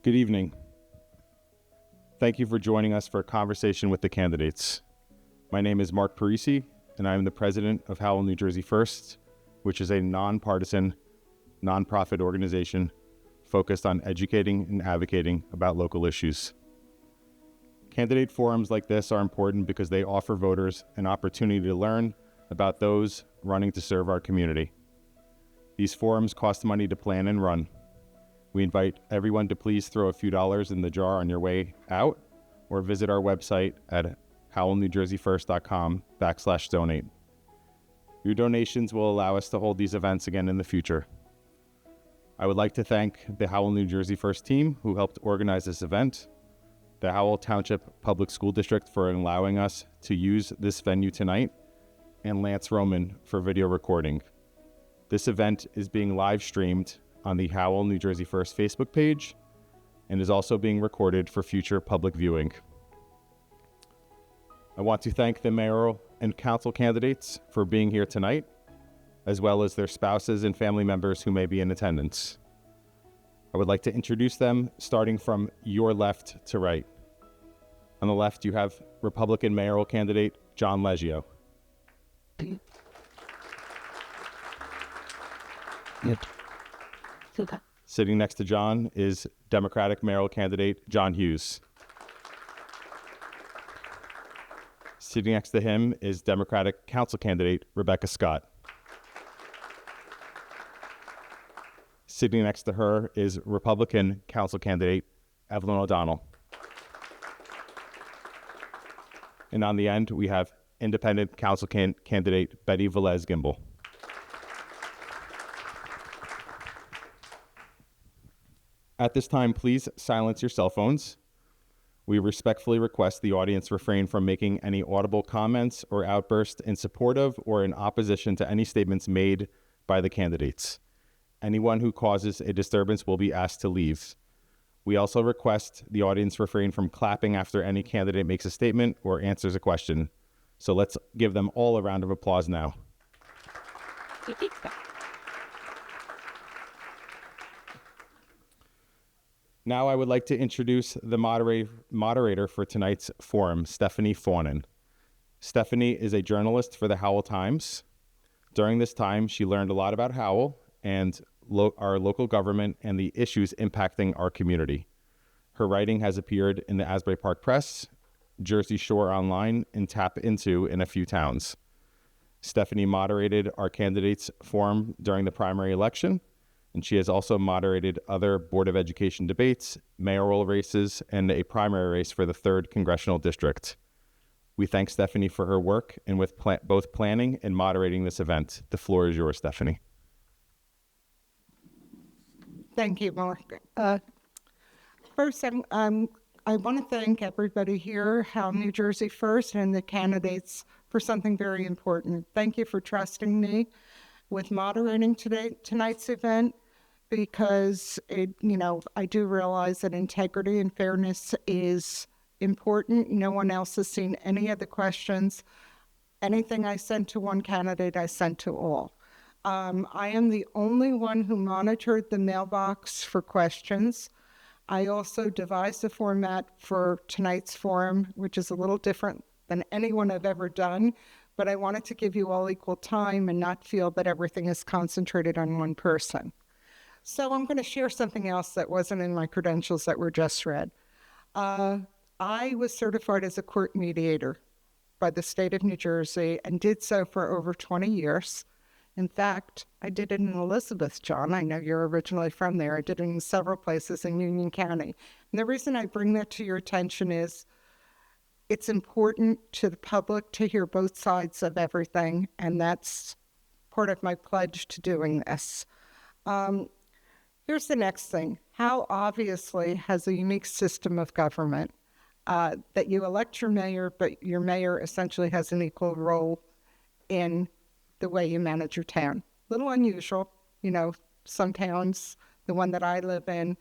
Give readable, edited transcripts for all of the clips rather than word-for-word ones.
Good evening. Thank you for joining us for a conversation with the candidates. My name is Mark Parisi, and I am the president of Howell, New Jersey First, which is a nonpartisan, nonprofit organization focused on educating and advocating about local issues. Candidate forums like this are important because they offer voters an opportunity to learn about those running to serve our community. These forums cost money to plan and run. We invite everyone to please throw a few dollars in the jar on your way out or visit our website at howellnewjerseyfirst.com/donate. Your donations will allow us to hold these events again in the future. I would like to thank the Howell, New Jersey First team who helped organize this event, the Howell Township Public School District for allowing us to use this venue tonight, and Lance Roman for video recording. This event is being live streamed on the Howell, New Jersey First Facebook page and is also being recorded for future public viewing. I want to thank the mayoral and council candidates for being here tonight, as well as their spouses and family members who may be in attendance. I would like to introduce them starting from your left to right. On the left, you have Republican mayoral candidate John Leggio. Sitting next to John is Democratic mayoral candidate John Hughes. Sitting next to him is Democratic council candidate Rebecca Scott. Sitting next to her is Republican council candidate Evelyn O'Donnell. And on the end, we have independent council candidate Betty Velez Gimbel. At this time, please silence your cell phones. We respectfully request the audience refrain from making any audible comments or outbursts in support of or in opposition to any statements made by the candidates. Anyone who causes a disturbance will be asked to leave. We also request the audience refrain from clapping after any candidate makes a statement or answers a question. So let's give them all a round of applause now. Now I would like to introduce the moderator for tonight's forum, Stephanie Faughnan. Stephanie is a journalist for the Howell Times. During this time, she learned a lot about Howell and our local government and the issues impacting our community. Her writing has appeared in the Asbury Park Press, Jersey Shore Online, and Tap Into in a few towns. Stephanie moderated our candidates forum during the primary election, and she has also moderated other Board of Education debates, mayoral races, and a primary race for the 3rd Congressional District. We thank Stephanie for her work and with both planning and moderating this event. The floor is yours, Stephanie. Thank you, Mark. First, I want to thank everybody here, Howell, New Jersey First, and the candidates for something very important. Thank you for trusting me with moderating tonight's event, because I do realize that integrity and fairness is important. No one else has seen any of the questions. Anything I sent to one candidate, I sent to all. I am the only one who monitored the mailbox for questions. I also devised a format for tonight's forum, which is a little different than anyone I've ever done, but I wanted to give you all equal time and not feel that everything is concentrated on one person. So I'm going to share something else that wasn't in my credentials that were just read. I was certified as a court mediator by the state of New Jersey and did so for over 20 years. In fact, I did it in Elizabeth, John. I know you're originally from there. I did it in several places in Union County. And the reason I bring that to your attention is it's important to the public to hear both sides of everything, and that's part of my pledge to doing this. Here's the next thing. Howell obviously has a unique system of government that you elect your mayor, but your mayor essentially has an equal role in the way you manage your town. A little unusual, some towns, the one that I live in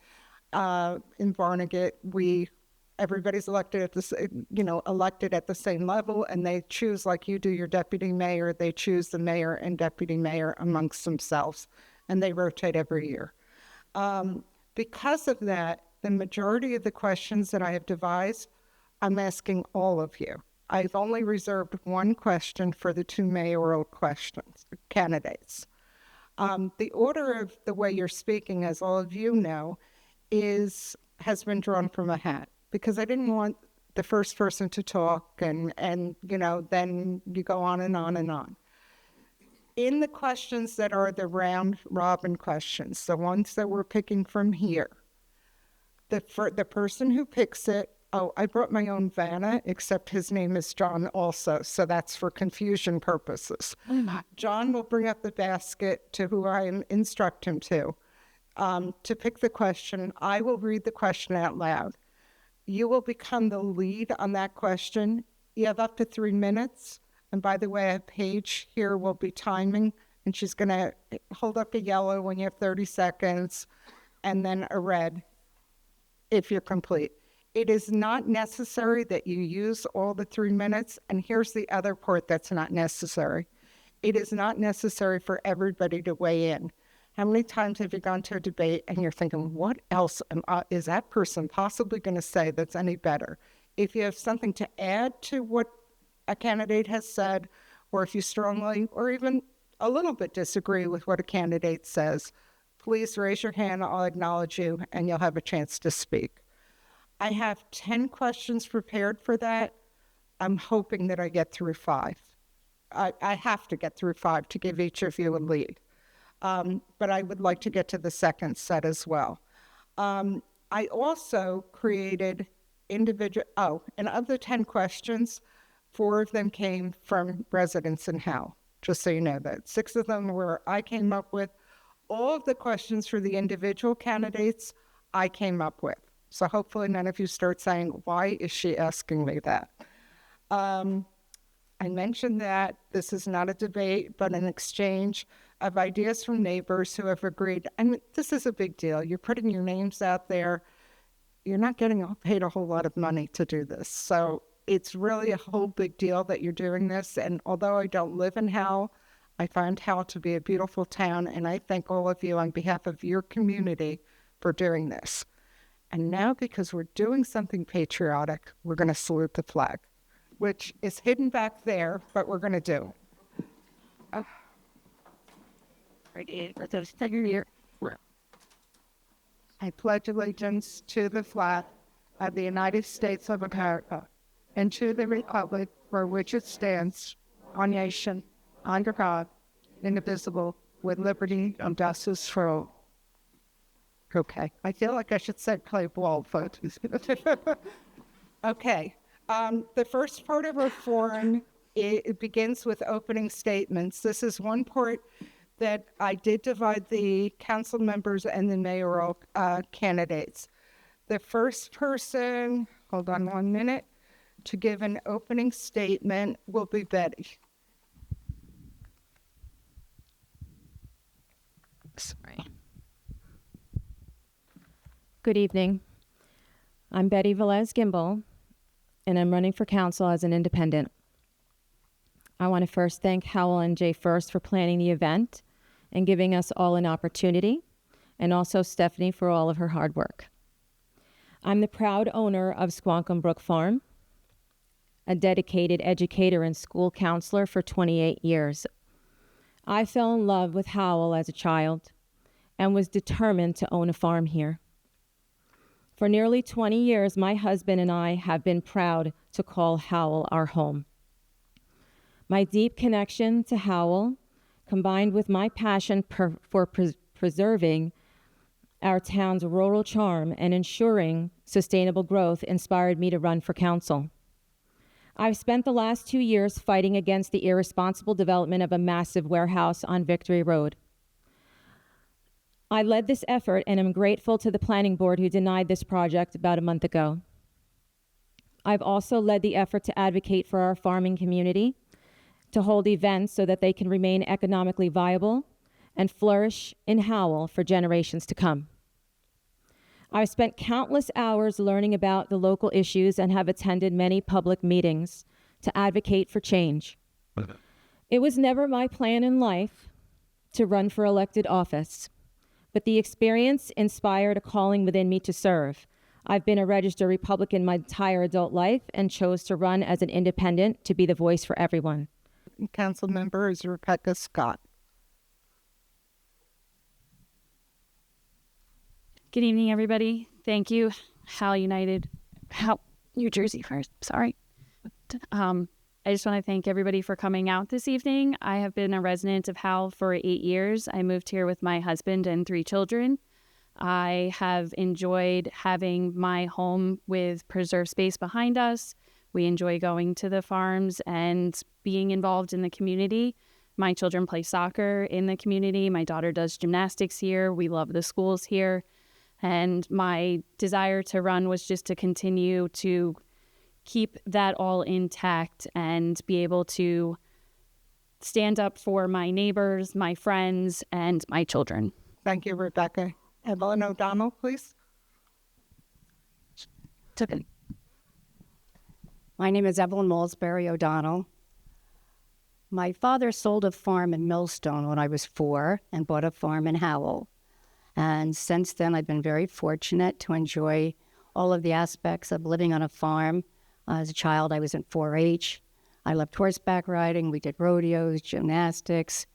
Barnegat, everybody's elected at the same level, and they choose, like you do your deputy mayor, they choose the mayor and deputy mayor amongst themselves, and they rotate every year. Because of that, the majority of the questions that I have devised, I'm asking all of you. I've only reserved one question for the two mayoral candidates. The order of the way you're speaking, as all of you know, has been drawn from a hat, because I didn't want the first person to talk and then you go on and on and on. In the questions that are the round robin questions, the ones that we're picking from here, the person who picks it, I brought my own Vanna, except his name is John also, so that's for confusion purposes. John will bring up the basket to who I instruct him to pick the question. I will read the question out loud. You will become the lead on that question. You have up to 3 minutes. And by the way, Paige here will be timing, and she's going to hold up a yellow when you have 30 seconds, and then a red if you're complete. It is not necessary that you use all the 3 minutes, and here's the other part that's not necessary. It is not necessary for everybody to weigh in. How many times have you gone to a debate and you're thinking, what else is that person possibly going to say that's any better? If you have something to add to what a candidate has said, or if you strongly or even a little bit disagree with what a candidate says, please raise your hand. I'll acknowledge you and you'll have a chance to speak. I have 10 questions prepared for that. I'm hoping that I get through 5. I have to get through 5 to give each of you a lead. But I would like to get to the second set as well. I also created and of the 10 questions, 4 of them came from residents in Howell, just so you know that. 6 of them were I came up with. All of the questions for the individual candidates, I came up with. So hopefully none of you start saying, why is she asking me that? I mentioned that this is not a debate, but an exchange of ideas from neighbors who have agreed. I mean, this is a big deal. You're putting your names out there. You're not getting paid a whole lot of money to do this. So it's really a whole big deal that you're doing this. And although I don't live in Howell, I find Howell to be a beautiful town. And I thank all of you on behalf of your community for doing this. And now, because we're doing something patriotic, we're going to salute the flag, which is hidden back there, but we're going to do it. I pledge allegiance to the flag of the United States of America and to the republic for which it stands, one nation, under God, indivisible, with liberty and justice for all. Okay, I feel like I should say play ball, folks. Okay, the first part of our forum, it begins with opening statements. This is one part that I did divide the council members and the mayoral candidates. The first person, hold on 1 minute, to give an opening statement will be Betty. Sorry. Good evening. I'm Betty Velez-Gimbel, and I'm running for council as an independent. I want to first thank Howell and Jay First for planning the event and giving us all an opportunity, and also Stephanie for all of her hard work. I'm the proud owner of Squonkam Brook Farm, a dedicated educator and school counselor for 28 years. I fell in love with Howell as a child and was determined to own a farm here. For nearly 20 years, my husband and I have been proud to call Howell our home. My deep connection to Howell, combined with my passion for preserving our town's rural charm and ensuring sustainable growth, inspired me to run for council. I've spent the last 2 years fighting against the irresponsible development of a massive warehouse on Victory Road. I led this effort and am grateful to the planning board who denied this project about a month ago. I've also led the effort to advocate for our farming community, to hold events so that they can remain economically viable and flourish in Howell for generations to come. I've spent countless hours learning about the local issues and have attended many public meetings to advocate for change. It was never my plan in life to run for elected office, but the experience inspired a calling within me to serve. I've been a registered Republican my entire adult life and chose to run as an independent to be the voice for everyone. Council member is Rebecca Scott. Good evening, everybody. Thank you, Howell, New Jersey first. Sorry. I just want to thank everybody for coming out this evening. I have been a resident of Howell for 8 years. I moved here with my husband and 3 children. I have enjoyed having my home with preserved space behind us. We enjoy going to the farms and being involved in the community. My children play soccer in the community. My daughter does gymnastics here. We love the schools here. And my desire to run was just to continue to keep that all intact and be able to stand up for my neighbors, my friends, and my children. Thank you, Rebecca. Evelyn O'Donnell, please. My name is Evelyn Malsbury O'Donnell. My father sold a farm in Millstone when I was 4 and bought a farm in Howell. And since then, I've been very fortunate to enjoy all of the aspects of living on a farm. As a child, I was in 4-H. I loved horseback riding. We did rodeos, gymnastics,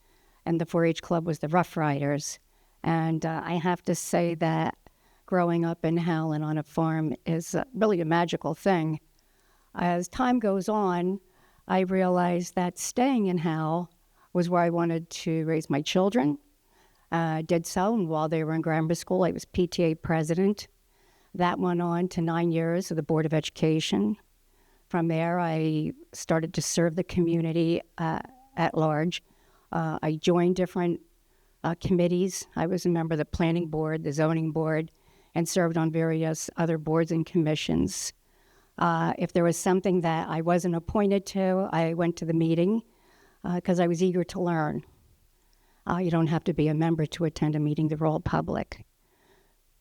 and the 4-H club was the Rough Riders. And I have to say that growing up in Howell and on a farm is really a magical thing. As time goes on, I realized that staying in Howell was where I wanted to raise my children. Did so, and while they were in grammar school, I was PTA president. That went on to 9 years of the Board of Education. From there, I started to serve the community at large. I joined different committees. I was a member of the Planning Board, the Zoning Board, and served on various other boards and commissions. If there was something that I wasn't appointed to, I went to the meeting because I was eager to learn. You don't have to be a member to attend a meeting. They're all public.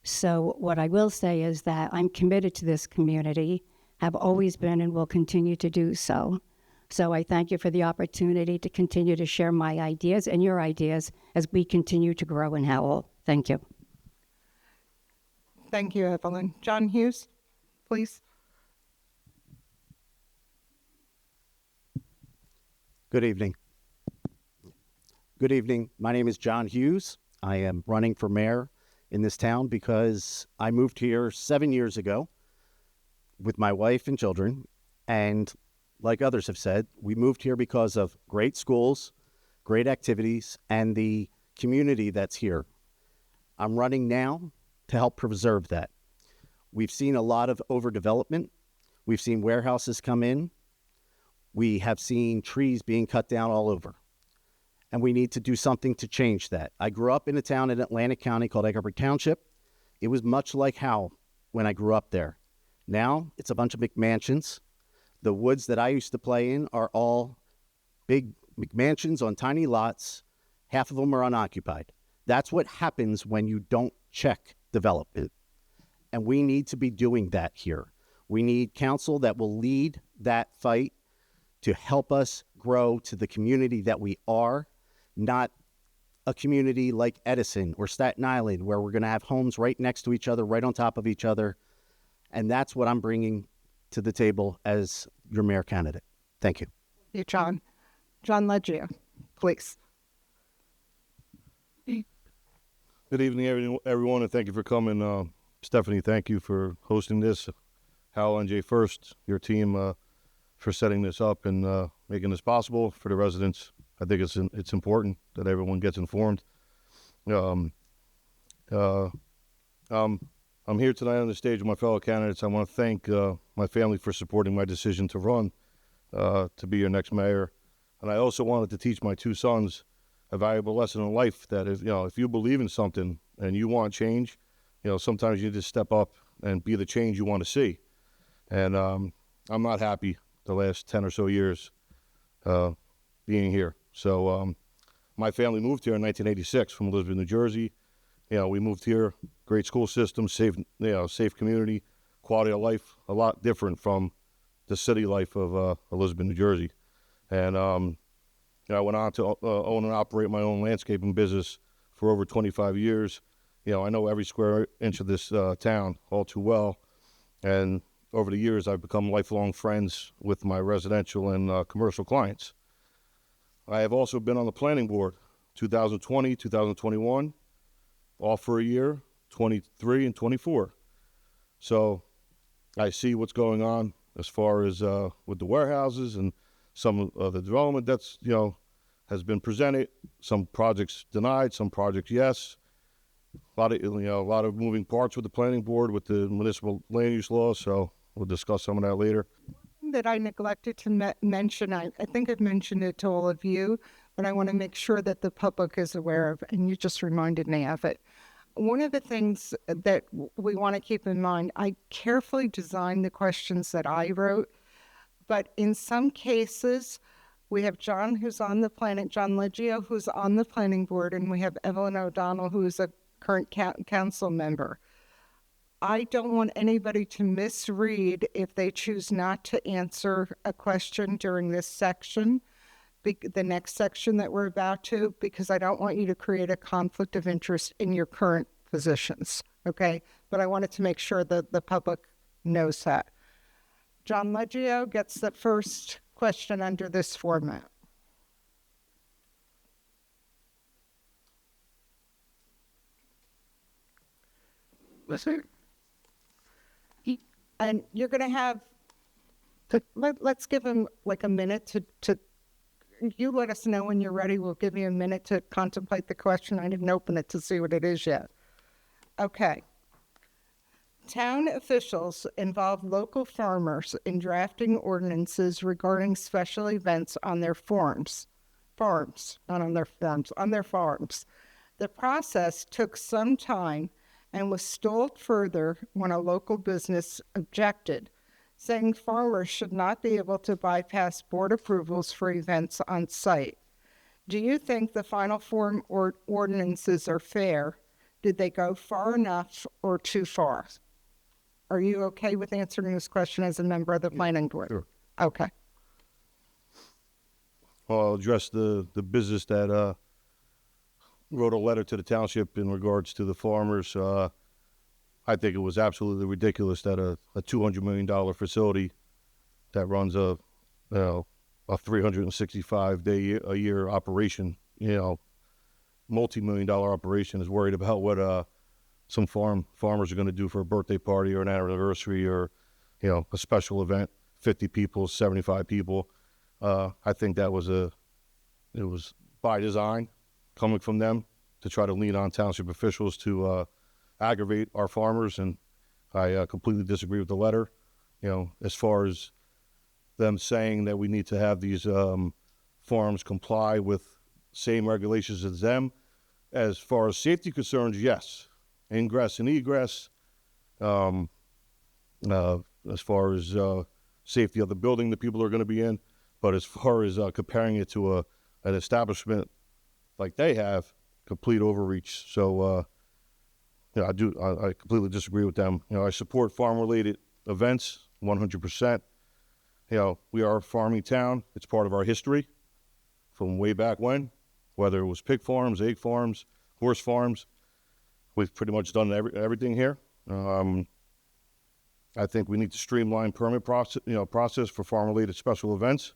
So what I will say is that I'm committed to this community, have always been and will continue to do so. So I thank you for the opportunity to continue to share my ideas and your ideas as we continue to grow in Howell. Thank you. Thank you, Evelyn. John Hughes, please. Good evening. Good evening. My name is John Hughes. I am running for mayor in this town because I moved here 7 years ago with my wife and children. And like others have said, we moved here because of great schools, great activities, and the community that's here. I'm running now to help preserve that. We've seen a lot of overdevelopment. We've seen warehouses come in. We have seen trees being cut down all over. And we need to do something to change that. I grew up in a town in Atlantic County called Eggerbrook Township. It was much like Howell when I grew up there. Now it's a bunch of McMansions. The woods that I used to play in are all big McMansions on tiny lots. Half of them are unoccupied. That's what happens when you don't check development. And we need to be doing that here. We need council that will lead that fight to help us grow to the community that we are, not a community like Edison or Staten Island, where we're going to have homes right next to each other, right on top of each other. And that's what I'm bringing to the table as your mayor candidate. Thank you. Thank you, John. John Leggio, please. Good evening, everyone, and thank you for coming. Stephanie, thank you for hosting this. Howell and Jay First, your team, for setting this up and making this possible for the residents. I think it's important that everyone gets informed. I'm here tonight on the stage with my fellow candidates. I want to thank my family for supporting my decision to run to be your next mayor. And I also wanted to teach my 2 sons a valuable lesson in life that if you believe in something and you want change, sometimes you just step up and be the change you want to see. And I'm not happy the last 10 or so years being here. So my family moved here in 1986 from Elizabeth, New Jersey. We moved here, great school system, safe community, quality of life, a lot different from the city life of Elizabeth, New Jersey. And I went on to own and operate my own landscaping business for over 25 years. I know every square inch of this town all too well. And over the years, I've become lifelong friends with my residential and commercial clients. I have also been on the planning board, 2020, 2021, all for a year, 23 and 24. So I see what's going on as far as with the warehouses and some of the development that's, has been presented. Some projects denied, some projects yes. A lot of moving parts with the planning board, with the municipal land use law. So we'll discuss some of that later. That I neglected to mention, I think I've mentioned it to all of you, but I want to make sure that the public is aware of, and you just reminded me of it. One of the things that we want to keep in mind, I carefully designed the questions that I wrote, but in some cases, we have John Leggio, who's on the planning board, and we have Evelyn O'Donnell, who is a current council member. I don't want anybody to misread if they choose not to answer a question during this section, the next section that we're about to, because I don't want you to create a conflict of interest in your current positions, okay? But I wanted to make sure that the public knows that. John Leggio gets the first question under this format. Listen. And you're going to have, let's give him like a minute to, you let us know when you're ready. We'll give you a minute to contemplate the question. I didn't open it to see what it is yet. Okay. Town officials involve local farmers in drafting ordinances regarding special events on their farms, not on their farms, on their farms. The process took some time and was stalled further when a local business objected, saying farmers should not be able to bypass board approvals for events on site. Do you think the final form ordinances are fair? Did they go far enough or too far? Are you okay with answering this question as a member of the planning board? Sure. Okay. Well, I'll address the business that wrote a letter to the township in regards to the farmers. I think it was absolutely ridiculous that a $200 million facility that runs a 365-day a year operation, multi-million-dollar operation, is worried about what some farmers are going to do for a birthday party or an anniversary or, a special event, 50 people, 75 people. I think it was by design coming from them to try to lean on township officials to aggravate our farmers, and I completely disagree with the letter. As far as them saying that we need to have these farms comply with same regulations as them, as far as safety concerns, yes. Ingress and egress, as far as safety of the building the people are going to be in, but as far as comparing it to an establishment like they have, complete overreach. So, I completely disagree with them. I support farm-related events 100%. We are a farming town. It's part of our history from way back when, whether it was pig farms, egg farms, horse farms. We've pretty much done everything here. I think we need to streamline permit process for farm-related special events.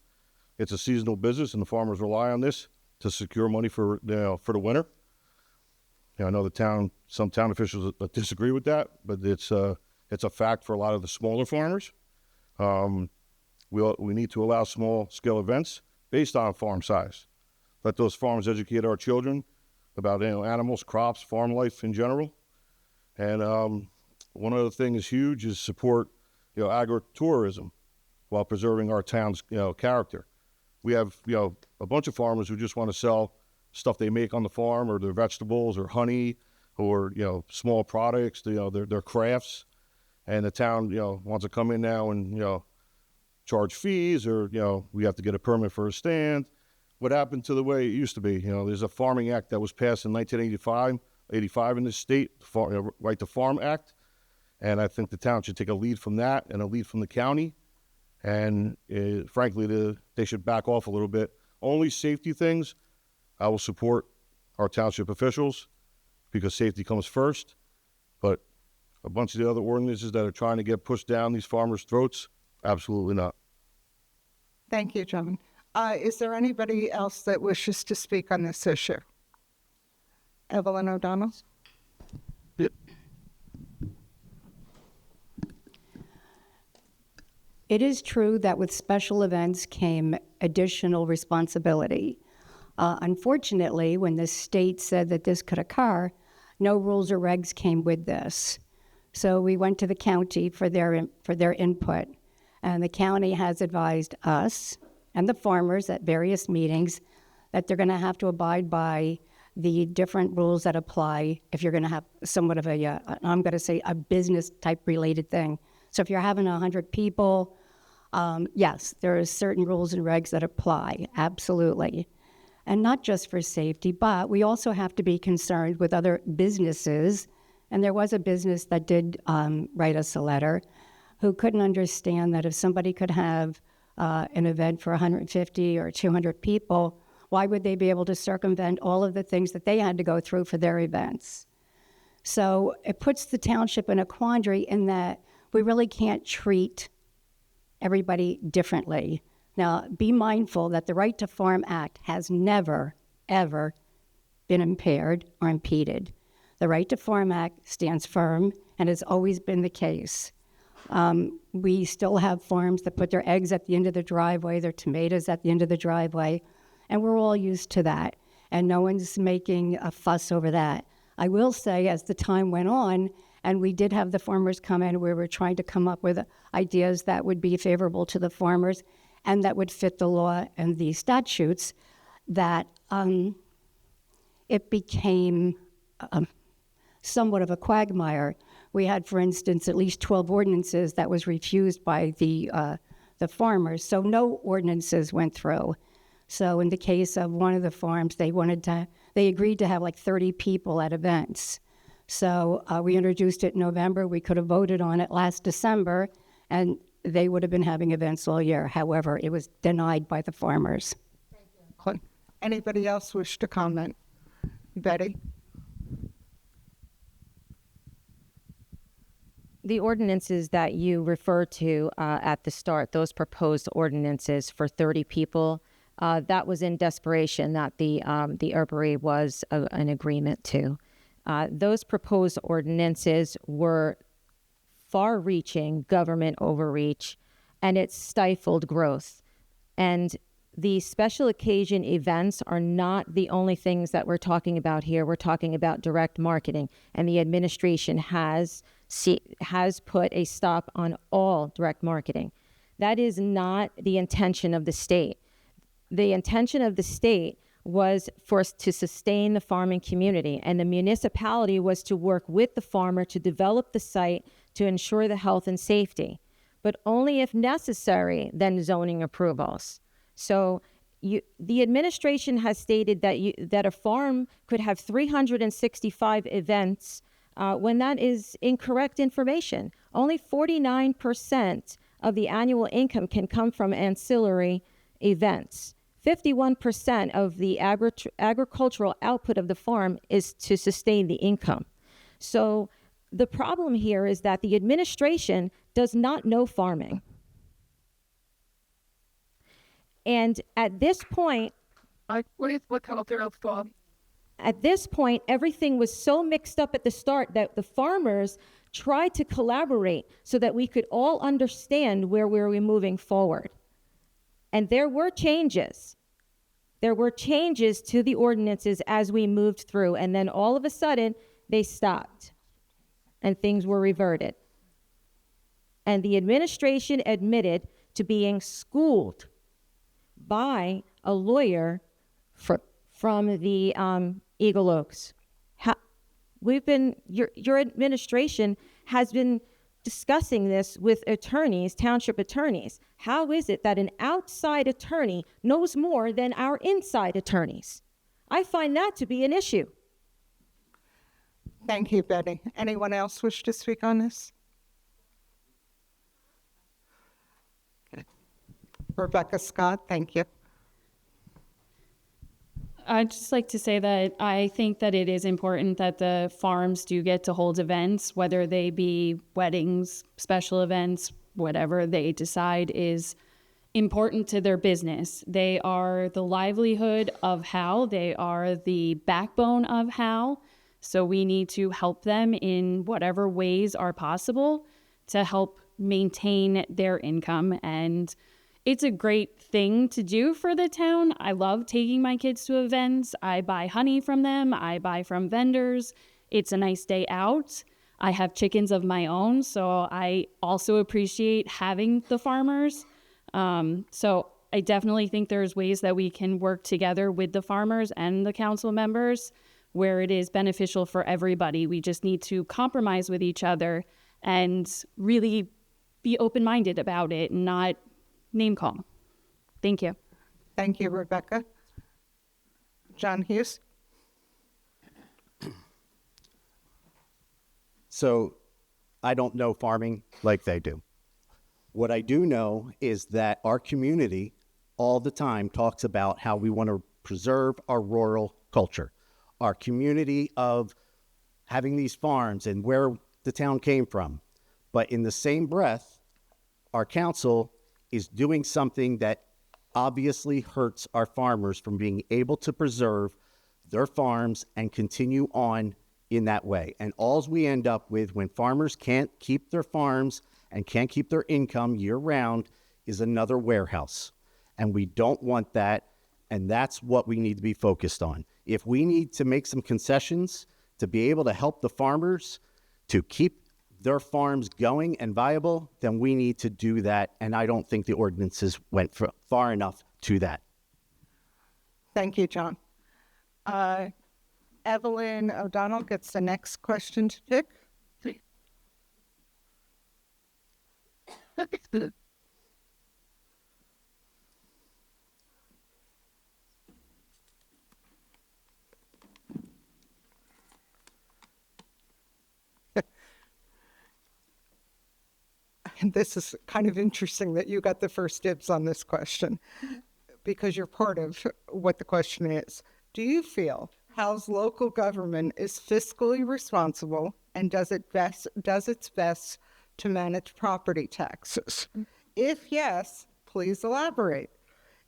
It's a seasonal business, and the farmers rely on this to secure money for the winter. I know some town officials disagree with that, but it's a fact for a lot of the smaller farmers. We need to allow small-scale events based on farm size. Let those farms educate our children about animals, crops, farm life in general. And one other thing is huge is support agritourism while preserving our town's character. We have a bunch of farmers who just want to sell stuff they make on the farm, or their vegetables, or honey, or small products, their crafts, and the town wants to come in now and charge fees, or we have to get a permit for a stand. What happened to the way it used to be? There's a Farming Act that was passed in 1985 in this state, Right to Farm Act, and I think the town should take a lead from that and a lead from the county, and frankly, they should back off a little bit. Only safety things I will support our township officials. because safety comes first. But a bunch of the other ordinances that are trying to get pushed down these farmers' throats, absolutely not. Thank you, John. Is there anybody else that wishes to speak on this issue? Evelyn O'Donnell? It is true that with special events came additional responsibility. Unfortunately, when the state said that this could occur, no rules or regs came with this. So we went to the county for their input, and the county has advised us and the farmers at various meetings that they're going to have to abide by the different rules that apply if you're going to have somewhat of I'm going to say a business type related thing. So if you're having 100 people, yes, there are certain rules and regs that apply, absolutely. And not just for safety, but we also have to be concerned with other businesses. And there was a business that did write us a letter who couldn't understand that if somebody could have an event for 150 or 200 people, why would they be able to circumvent all of the things that they had to go through for their events? So it puts the township in a quandary in that we really can't treat everybody differently. Now, be mindful that the Right to Farm Act has never, ever been impaired or impeded. The Right to Farm Act stands firm and has always been the case. We still have farms that put their eggs at the end of the driveway, their tomatoes at the end of the driveway, and we're all used to that, and no one's making a fuss over that. I will say, as the time went on, and we did have the farmers come in, we were trying to come up with ideas that would be favorable to the farmers and that would fit the law and the statutes, that it became somewhat of a quagmire. We had, for instance, at least 12 ordinances that was refused by the farmers, so no ordinances went through. So in the case of one of the farms, they agreed to have like 30 people at events. So we introduced it in November. We could have voted on it last December, and they would have been having events all year. However, it was denied by the farmers. Anybody else wish to comment? Betty? The ordinances that you refer to at the start, those proposed ordinances for 30 people, that was in desperation that the herbery was an agreement to. Those proposed ordinances were far-reaching government overreach, and it stifled growth. And the special occasion events are not the only things that we're talking about here. We're talking about direct marketing, and the administration has put a stop on all direct marketing. That is not the intention of the state. The intention of the state was for us to sustain the farming community, and the municipality was to work with the farmer to develop the site to ensure the health and safety, but only if necessary, then zoning approvals. So the administration has stated that a farm could have 365 events when that is incorrect information. Only 49% of the annual income can come from ancillary events. 51% of the agricultural output of the farm is to sustain the income. So the problem here is that the administration does not know farming. And at this point, everything was so mixed up at the start that the farmers tried to collaborate so that we could all understand where we were moving forward. And there were changes. There were changes to the ordinances as we moved through, and then all of a sudden, they stopped, and things were reverted. And the administration admitted to being schooled by a lawyer from the Eagle Oaks. Your administration has been discussing this with attorneys, township attorneys. How is it that an outside attorney knows more than our inside attorneys? I find that to be an issue. Thank you, Betty. Anyone else wish to speak on this? Okay. Rebecca Scott, thank you. I'd just like to say that I think that it is important that the farms do get to hold events, whether they be weddings, special events, whatever they decide is important to their business. They are the livelihood of Howell. They are the backbone of Howell. So we need to help them in whatever ways are possible to help maintain their income. And it's a great thing to do for the town. I love taking my kids to events. I buy honey from them. I buy from vendors. It's a nice day out. I have chickens of my own, so I also appreciate having the farmers. So I definitely think there's ways that we can work together with the farmers and the council members where it is beneficial for everybody. We just need to compromise with each other and really be open-minded about it and not name call. Thank you. Thank you, Rebecca. John Hughes? So I don't know farming like they do. What I do know is that our community all the time talks about how we want to preserve our rural culture, our community of having these farms and where the town came from. But in the same breath, our council is doing something that obviously hurts our farmers from being able to preserve their farms and continue on in that way. And all we end up with when farmers can't keep their farms and can't keep their income year round is another warehouse. And we don't want that. And that's what we need to be focused on. If we need to make some concessions to be able to help the farmers to keep their farms going and viable, then we need to do that. And I don't think the ordinances went far enough to that. Thank you, John. Evelyn O'Donnell gets the next question to pick. And this is kind of interesting that you got the first dibs on this question because you're part of what the question is. Do you feel Howell's local government is fiscally responsible and does its best to manage property taxes? If yes, please elaborate.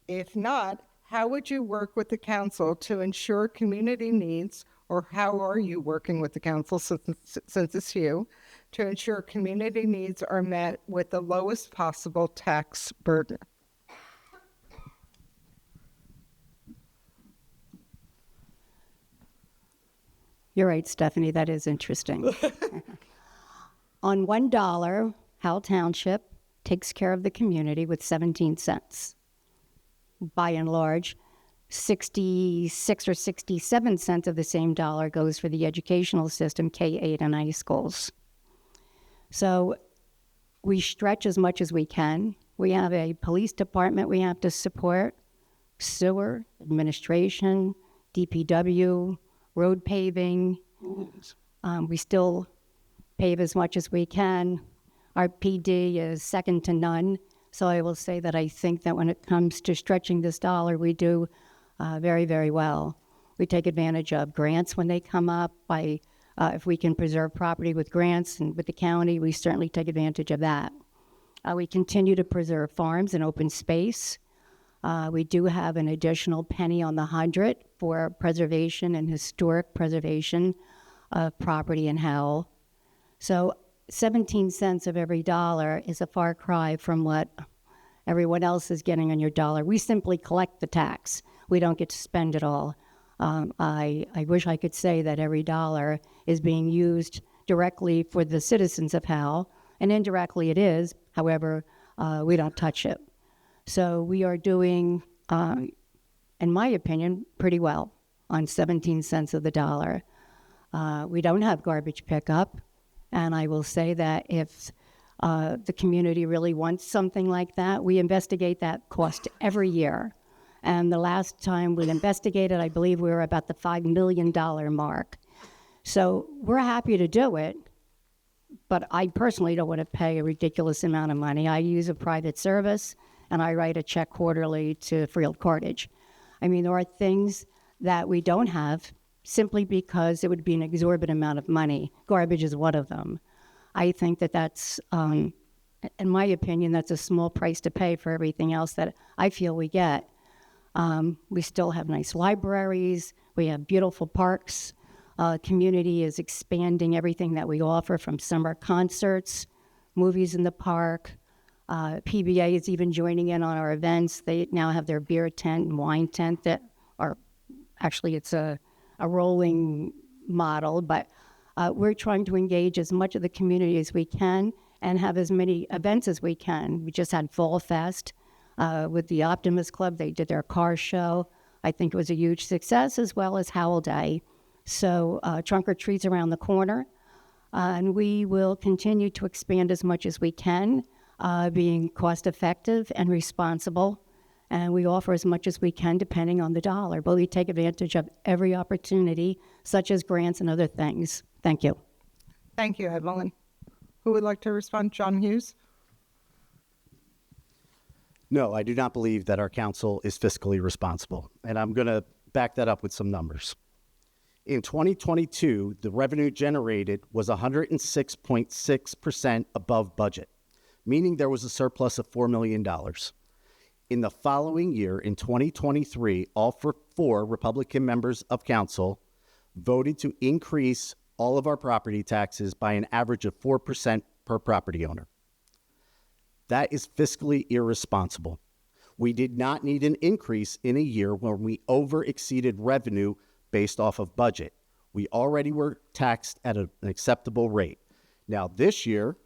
If not, how would you work with the council to ensure community needs, or how are you working with the council, since it's you, to ensure community needs are met with the lowest possible tax burden? You're right, Stephanie, that is interesting. On $1, Howell Township takes care of the community with 17 cents. By and large, 66 or 67 cents of the same dollar goes for the educational system, K-8 and high schools. So we stretch as much as we can. We have a police department we have to support, sewer, administration, DPW, road paving. We still pave as much as we can. Our PD is second to none. So I will say that I think that when it comes to stretching this dollar, we do very, very well. We take advantage of grants when they come up. If we can preserve property with grants and with the county, we certainly take advantage of that. We continue to preserve farms and open space. We do have an additional penny on the 100 for preservation and historic preservation of property in Howell. So 17 cents of every dollar is a far cry from what everyone else is getting on your dollar. We simply collect the tax. We don't get to spend it all. I wish I could say that every dollar is being used directly for the citizens of Howell, and indirectly it is. However, we don't touch it. So we are doing, in my opinion, pretty well on 17 cents of the dollar. We don't have garbage pickup, and I will say that if the community really wants something like that, we investigate that cost every year. And the last time we investigated, I believe we were about the $5 million mark. So we're happy to do it, but I personally don't want to pay a ridiculous amount of money. I use a private service, and I write a check quarterly to Field Cartage. I mean, there are things that we don't have simply because it would be an exorbitant amount of money. Garbage is one of them. I think that that's, in my opinion, that's a small price to pay for everything else that I feel we get. We still have nice libraries. We have beautiful parks. Community is expanding everything that we offer, from summer concerts, movies in the park. PBA is even joining in on our events. They now have their beer tent and wine tent that are, actually it's a rolling model, but we're trying to engage as much of the community as we can and have as many events as we can. We just had Fall Fest with the Optimist Club. They did their car show. I think it was a huge success, as well as Howell Day. So trunk or treats around the corner. And we will continue to expand as much as we can, being cost effective and responsible. And we offer as much as we can depending on the dollar. But we take advantage of every opportunity, such as grants and other things. Thank you. Thank you, Evelyn. Who would like to respond? John Hughes? No, I do not believe that our council is fiscally responsible. And I'm going to back that up with some numbers. In 2022, the revenue generated was 106.6% above budget, meaning there was a surplus of $4 million. In the following year, in 2023, all four Republican members of council voted to increase all of our property taxes by an average of 4% per property owner. That is fiscally irresponsible. We did not need an increase in a year when we over-exceeded revenue based off of budget. We already were taxed at an acceptable rate. Now this year,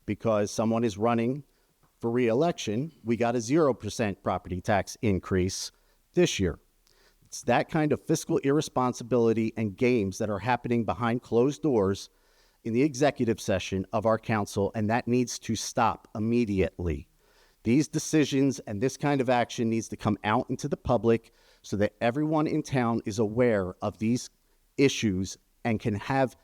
because someone is running for re-election, we got a 0% property tax increase this year. It's that kind of fiscal irresponsibility and games that are happening behind closed doors in the executive session of our council, and that needs to stop immediately. These decisions and this kind of action needs to come out into the public so that everyone in town is aware of these issues and can have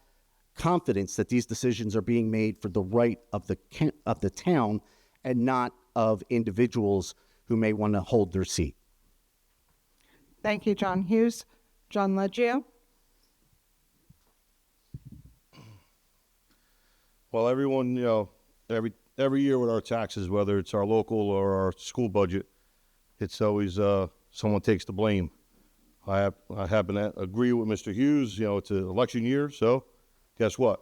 confidence that these decisions are being made for the right of the town and not of individuals who may want to hold their seat. Thank you, John Hughes. John Leggio? Well, everyone, every year with our taxes, whether it's our local or our school budget, it's always someone takes the blame. I happen to agree with Mr. Hughes. It's an election year, so guess what?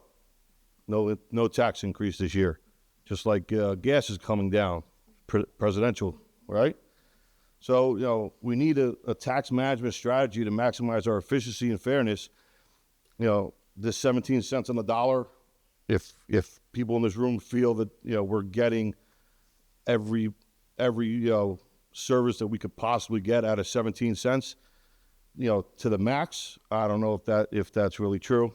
No tax increase this year. Just like gas is coming down, presidential, right? So, we need a tax management strategy to maximize our efficiency and fairness. This 17 cents on the dollar, if people in this room feel that, we're getting every service that we could possibly get out of 17 cents, to the max, I don't know if that's really true.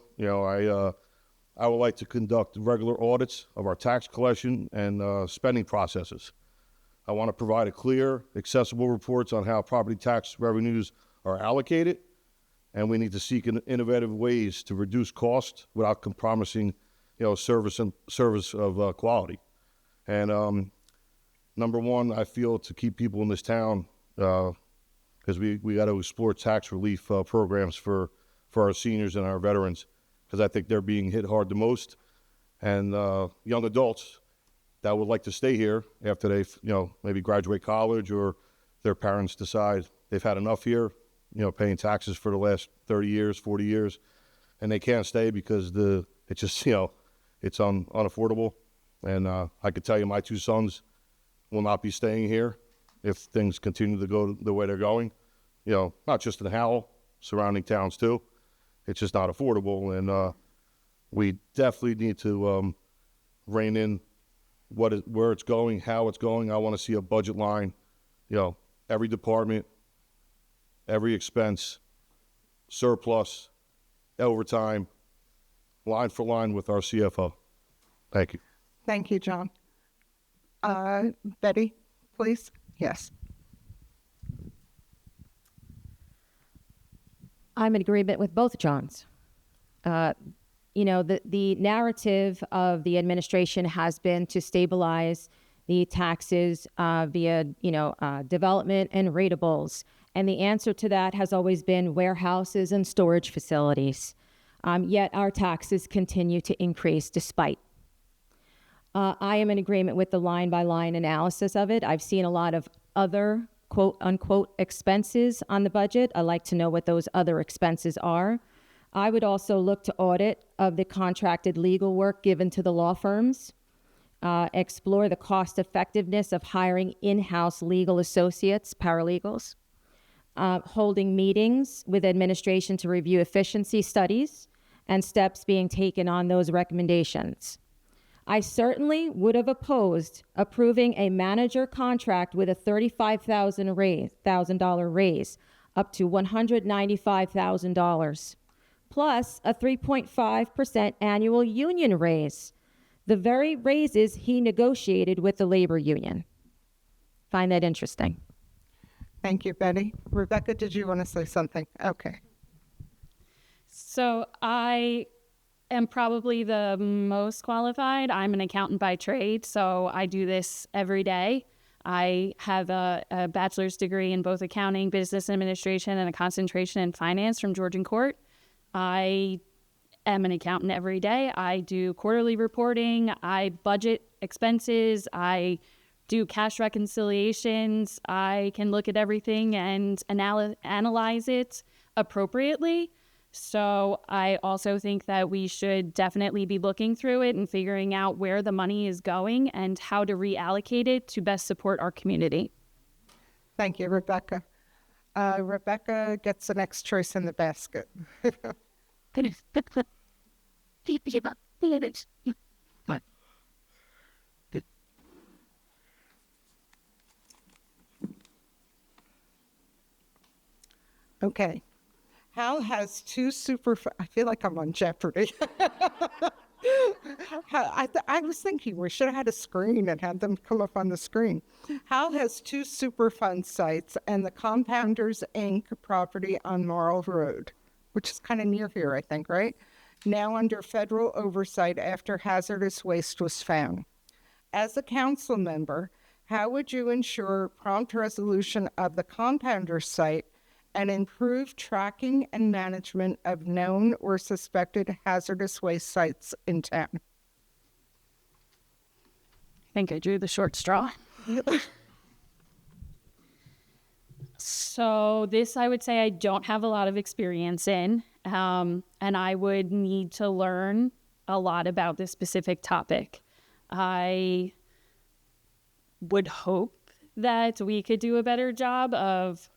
I would like to conduct regular audits of our tax collection and spending processes. I want to provide a clear, accessible reports on how property tax revenues are allocated, and we need to seek innovative ways to reduce cost without compromising, service of quality. And number one, I feel to keep people in this town, because we got to explore tax relief programs for our seniors and our veterans, because I think they're being hit hard the most. And young adults that would like to stay here after they've, maybe graduate college or their parents decide they've had enough here, paying taxes for the last 30 years, 40 years, and they can't stay because it's just, it's unaffordable. And I could tell you my two sons will not be staying here if things continue to go the way they're going, not just in Howell, surrounding towns too. It's just not affordable. And we definitely need to rein in where it's going, how it's going. I want to see a budget line, every department, every expense, surplus, overtime, line for line with our CFO. Thank you. Thank you, John. Betty, please. Yes. I'm in agreement with both Johns. The narrative of the administration has been to stabilize the taxes via, development and rateables. And the answer to that has always been warehouses and storage facilities. Yet our taxes continue to increase despite. I am in agreement with the line-by-line analysis of it. I've seen a lot of other quote-unquote expenses on the budget. I'd like to know what those other expenses are. I would also look to audit of the contracted legal work given to the law firms, explore the cost effectiveness of hiring in-house legal associates, paralegals, holding meetings with administration to review efficiency studies and steps being taken on those recommendations. I certainly would have opposed approving a manager contract with a $35,000 raise up to $195,000, plus a 3.5% annual union raise, the very raises he negotiated with the labor union. Find that interesting. Thank you, Betty. Rebecca, did you want to say something? Okay. So I am probably the most qualified. I'm an accountant by trade, so I do this every day. I have a bachelor's degree in both accounting, business administration, and a concentration in finance from Georgian Court. I am an accountant every day. I do quarterly reporting. I budget expenses. I do cash reconciliations. I can look at everything and analyze it appropriately. So I also think that we should definitely be looking through it and figuring out where the money is going and how to reallocate it to best support our community. Thank you, Rebecca. Rebecca gets the next choice in the basket. Okay. Hal has two I feel like I'm on Jeopardy. I was thinking we should have had a screen and had them come up on the screen. Hal has two Superfund sites and the Compounders Inc. property on Mayoral Road, which is kind of near here, I think, right? Now under federal oversight after hazardous waste was found. As a council member, how would you ensure prompt resolution of the Compounder site and improve tracking and management of known or suspected hazardous waste sites in town? I think I drew the short straw. So this, I would say I don't have a lot of experience in, and I would need to learn a lot about this specific topic. I would hope that we could do a better job of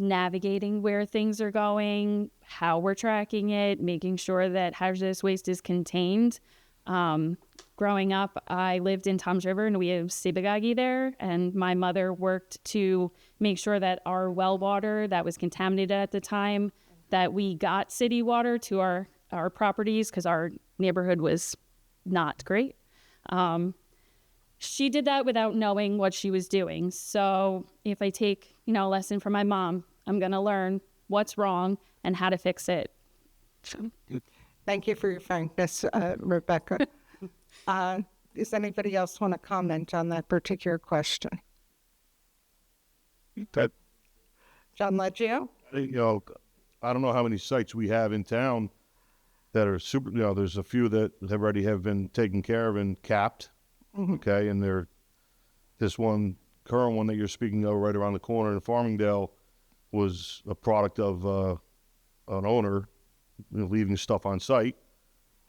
navigating where things are going, how we're tracking it, making sure that hazardous waste is contained. Growing up, I lived in Toms River and we have Sibagagi there, and my mother worked to make sure that our well water that was contaminated at the time, that we got city water to our properties because our neighborhood was not great. She did that without knowing what she was doing. So if I take, a lesson from my mom, I'm going to learn what's wrong and how to fix it. Thank you for your frankness, Rebecca. Does anybody else want to comment on that particular question? John Leggio? I don't know how many sites we have in town that are super, there's a few that already have been taken care of and capped. Mm-hmm. Okay. And this one, current one that you're speaking of right around the corner in Farmingdale was a product of an owner leaving stuff on site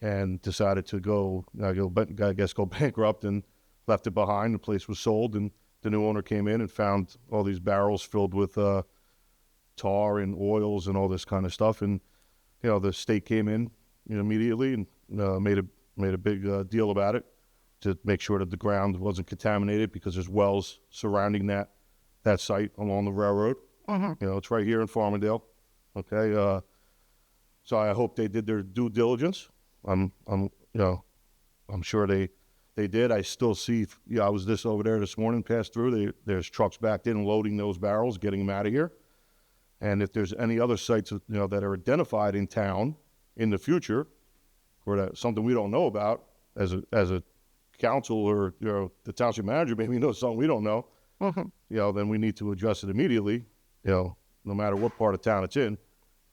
and decided to go bankrupt and left it behind. The place was sold and the new owner came in and found all these barrels filled with tar and oils and all this kind of stuff. And, the state came in immediately and made a big deal about it to make sure that the ground wasn't contaminated because there's wells surrounding that site along the railroad. Mm-hmm. It's right here in Farmingdale. Okay. So I hope they did their due diligence. I'm sure they did. I still see, I was over there this morning, passed through. There's trucks backed in loading those barrels, getting them out of here. And if there's any other sites, that are identified in town in the future, or that something we don't know about as a council or the township manager maybe knows something we don't know, mm-hmm. Then we need to address it immediately. no matter what part of town it's in,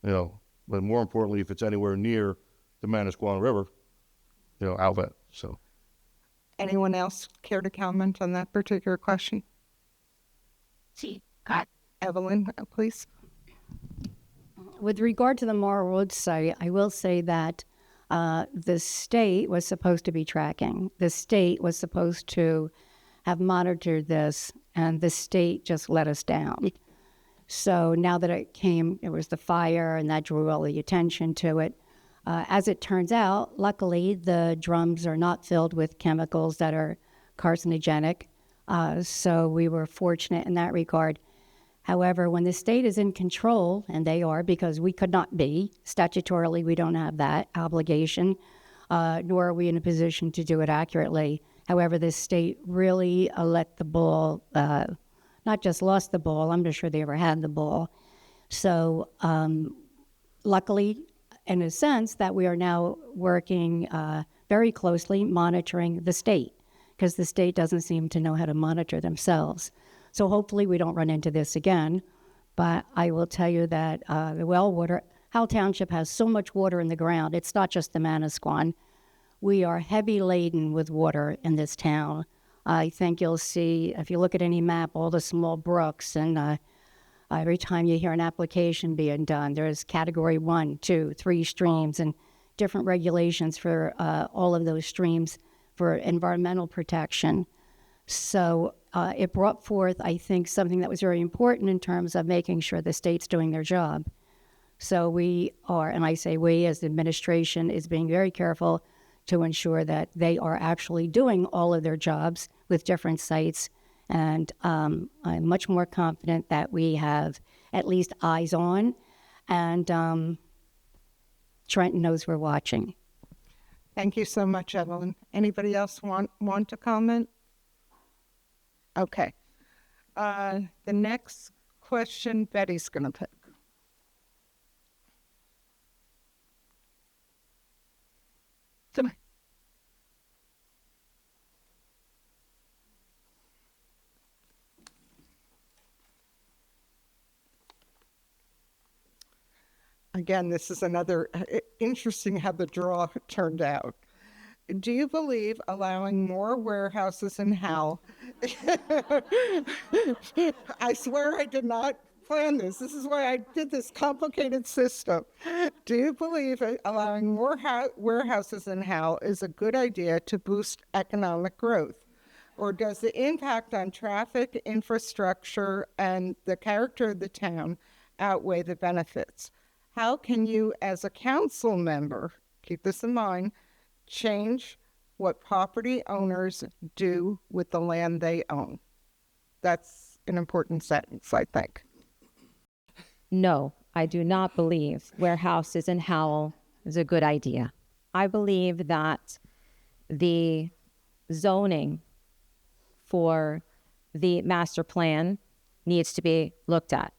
but more importantly, if it's anywhere near the Manasquan River, outlet. So, Anyone else care to comment on that particular question? Evelyn, please. With regard to the Mayoral Road site, I will say that the state was supposed to be tracking. The state was supposed to have monitored this, and the state just let us down. So now that it was the fire, and that drew all the attention to it. As it turns out, luckily, the drums are not filled with chemicals that are carcinogenic. So we were fortunate in that regard. However, when the state is in control, and they are, because we could not be, statutorily we don't have that obligation, nor are we in a position to do it accurately. However, the state really let the ball, not just lost the ball, I'm not sure they ever had the ball. So luckily, in a sense, that we are now working very closely monitoring the state, because the state doesn't seem to know how to monitor themselves. So hopefully we don't run into this again. But I will tell you that the well water, Howell Township has so much water in the ground. It's not just the Manasquan. We are heavy laden with water in this town. I think you'll see, if you look at any map, all the small brooks, and every time you hear an application being done, there's category 1, 2, 3 streams, and different regulations for all of those streams for environmental protection. So it brought forth, I think, something that was very important in terms of making sure the state's doing their job. So we are, and I say we as the administration, is being very careful to ensure that they are actually doing all of their jobs with different sites. And I'm much more confident that we have at least eyes on, and Trenton knows we're watching. Thank you so much, Evelyn. Anybody else want to comment? Okay. The next question Betty's going to pick. Again, this is another interesting how the draw turned out. Do you believe allowing more warehouses in Howell? I swear I did not plan this. This is why I did this complicated system. Do you believe allowing more warehouses in Howell is a good idea to boost economic growth? Or does the impact on traffic, infrastructure, and the character of the town outweigh the benefits? How can you, as a council member, keep this in mind, change what property owners do with the land they own? That's an important sentence, I think. No, I do not believe warehouses in Howell is a good idea. I believe that the zoning for the master plan needs to be looked at.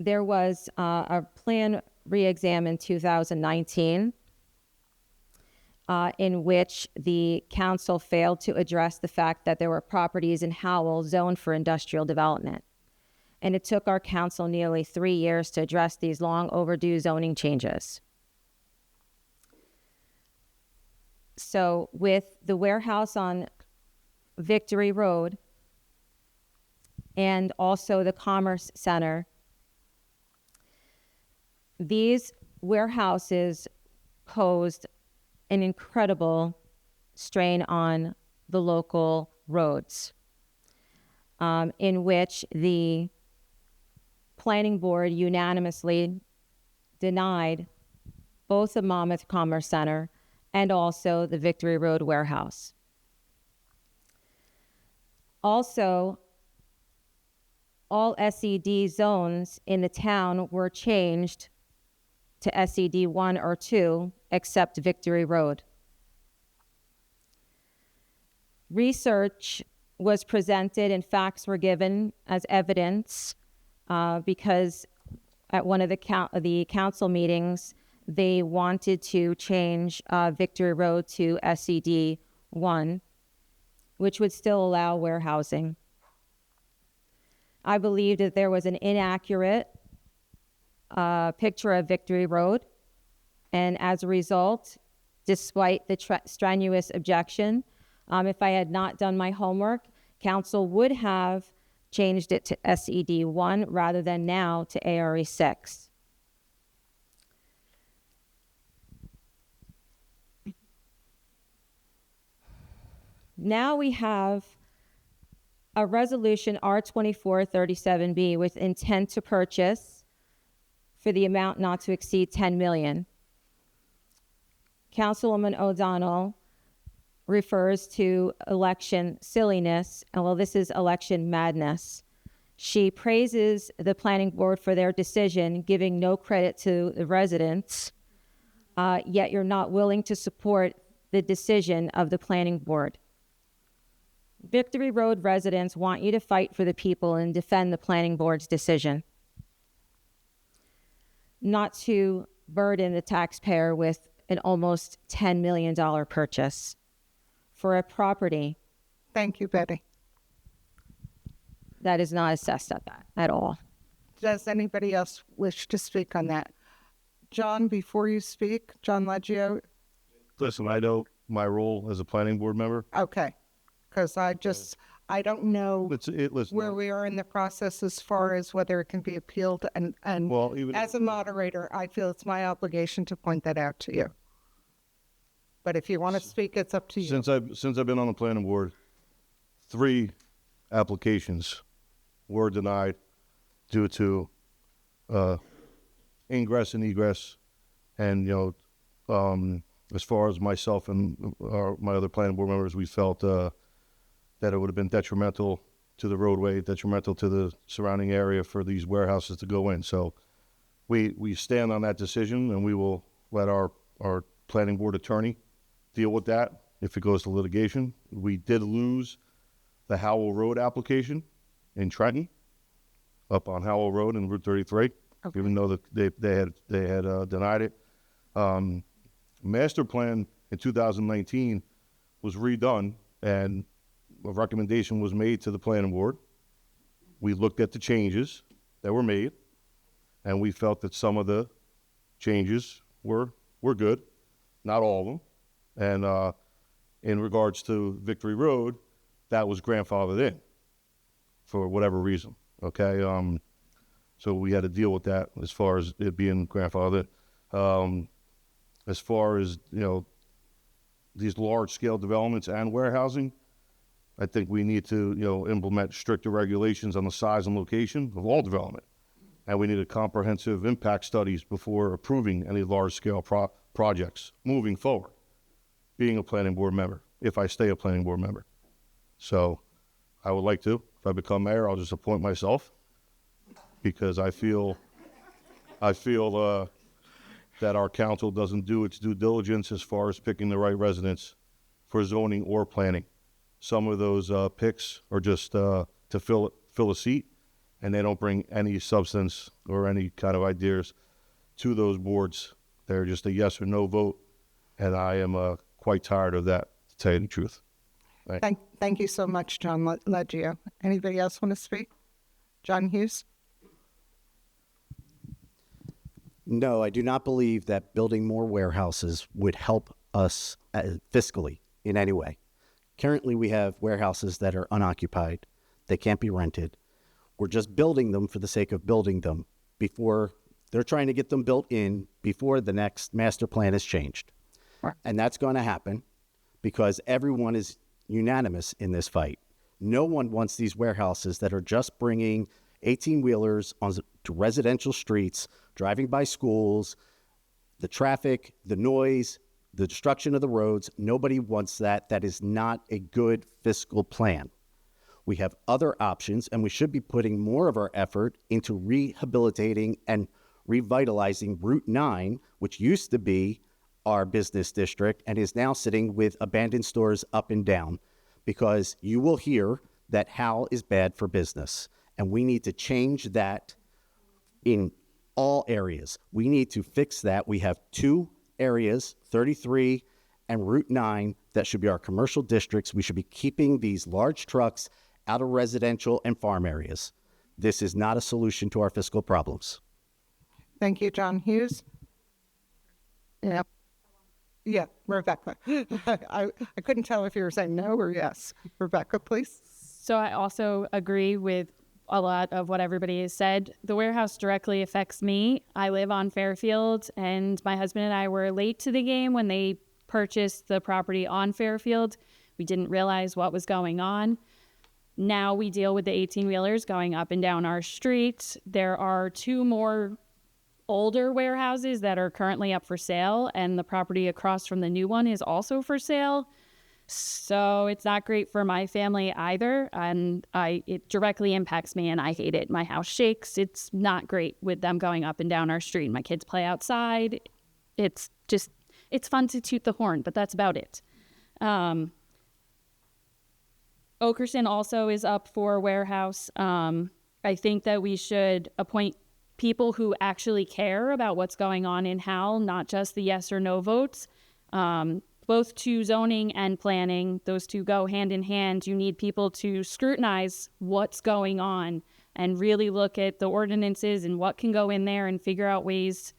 There was a plan re-exam in 2019 in which the council failed to address the fact that there were properties in Howell zoned for industrial development. And it took our council nearly 3 years to address these long overdue zoning changes. So with the warehouse on Victory Road and also the Commerce Center, these warehouses posed an incredible strain on the local roads, in which the planning board unanimously denied both the Monmouth Commerce Center and also the Victory Road warehouse. Also, all SED zones in the town were changed to SED 1 or 2, except Victory Road. Research was presented and facts were given as evidence because at one of the council meetings, they wanted to change Victory Road to SED 1. which would still allow warehousing. I believe that there was an inaccurate picture of Victory Road, and as a result, despite the strenuous objection, if I had not done my homework, council would have changed it to SED 1 rather than now to ARE 6. Now we have a resolution R2437B with intent to purchase for the amount not to exceed $10 million. Councilwoman O'Donnell refers to election silliness, and well, this is election madness. She praises the planning board for their decision, giving no credit to the residents, yet you're not willing to support the decision of the planning board. Victory Road residents want you to fight for the people and defend the planning board's decision, not to burden the taxpayer with an almost $10 million purchase for a property Thank you, Betty. that is not assessed at that at all. Does anybody else wish to speak on that? John, before you speak, John Leggio, Listen, I know my role as a planning board member. okay. Because I don't know Listen, where we are in the process as far as whether it can be appealed. And well, even as a moderator, I feel it's my obligation to point that out to you. But if you want to speak, it's up to you. since I've been on the planning board, 3 applications were denied due to ingress and egress, and as far as myself and my other planning board members, we felt that it would have been detrimental to the roadway, detrimental to the surrounding area for these warehouses to go in. So we stand on that decision, and we will let our planning board attorney deal with that if it goes to litigation. We did lose the Howell Road application in Trenton, up on Howell Road in Route 33, Okay. even though they had denied it. Master plan in 2019 was redone, and a recommendation was made to the planning board. We looked at the changes that were made, and we felt that some of the changes were good, not all of them. And in regards to Victory Road, that was grandfathered in for whatever reason. Okay, so we had to deal with that as far as it being grandfathered. As far as these large-scale developments and warehousing, I think we need to implement stricter regulations on the size and location of all development, and we need a comprehensive impact studies before approving any large-scale projects moving forward. Being a planning board member, if I stay a planning board member, so I would like to. If I become mayor, I'll just appoint myself, because I feel that our council doesn't do its due diligence as far as picking the right residents for zoning or planning. Some of those picks are just to fill a seat, and they don't bring any substance or any kind of ideas to those boards. They're just a yes or no vote, and I am quite tired of that, to tell you the truth. Thank you so much, John Leggio. Anybody else want to speak? John Hughes? No, I do not believe that building more warehouses would help us fiscally in any way. Currently, we have warehouses that are unoccupied. They can't be rented. We're just building them for the sake of building them before they're trying to get them built in before the next master plan is changed. Right. And that's going to happen because everyone is unanimous in this fight. No one wants these warehouses that are just bringing 18-wheelers onto residential streets, driving by schools, the traffic, the noise, the destruction of the roads. Nobody wants that. That is not a good fiscal plan. We have other options, and we should be putting more of our effort into rehabilitating and revitalizing Route 9, which used to be our business district and is now sitting with abandoned stores up and down, because you will hear that Howell is bad for business. And we need to change that in all areas. We need to fix that. We have 2 areas, 33 and Route 9 that should be our commercial districts. We should be keeping these large trucks out of residential and farm areas. This is not a solution to our fiscal problems. Thank you, John Hughes. Yep. Yeah, Rebecca. I couldn't tell if you were saying no or yes. Rebecca, please. So I also agree with a lot of what everybody has said. The warehouse directly affects me. I live on Fairfield, and my husband and I were late to the game when they purchased the property on Fairfield. We didn't realize what was going on. Now we deal with the 18-wheelers going up and down our street. There are 2 more older warehouses that are currently up for sale, and the property across from the new one is also for sale. So it's not great for my family either, and it directly impacts me, and I hate it. My house shakes. It's not great with them going up and down our street. My kids play outside. It's fun to toot the horn, but that's about it. Okerson also is up for warehouse. I think that we should appoint people who actually care about what's going on in Howell, not just the yes or no votes. Both to zoning and planning, those two go hand in hand. You need people to scrutinize what's going on and really look at the ordinances and what can go in there and figure out ways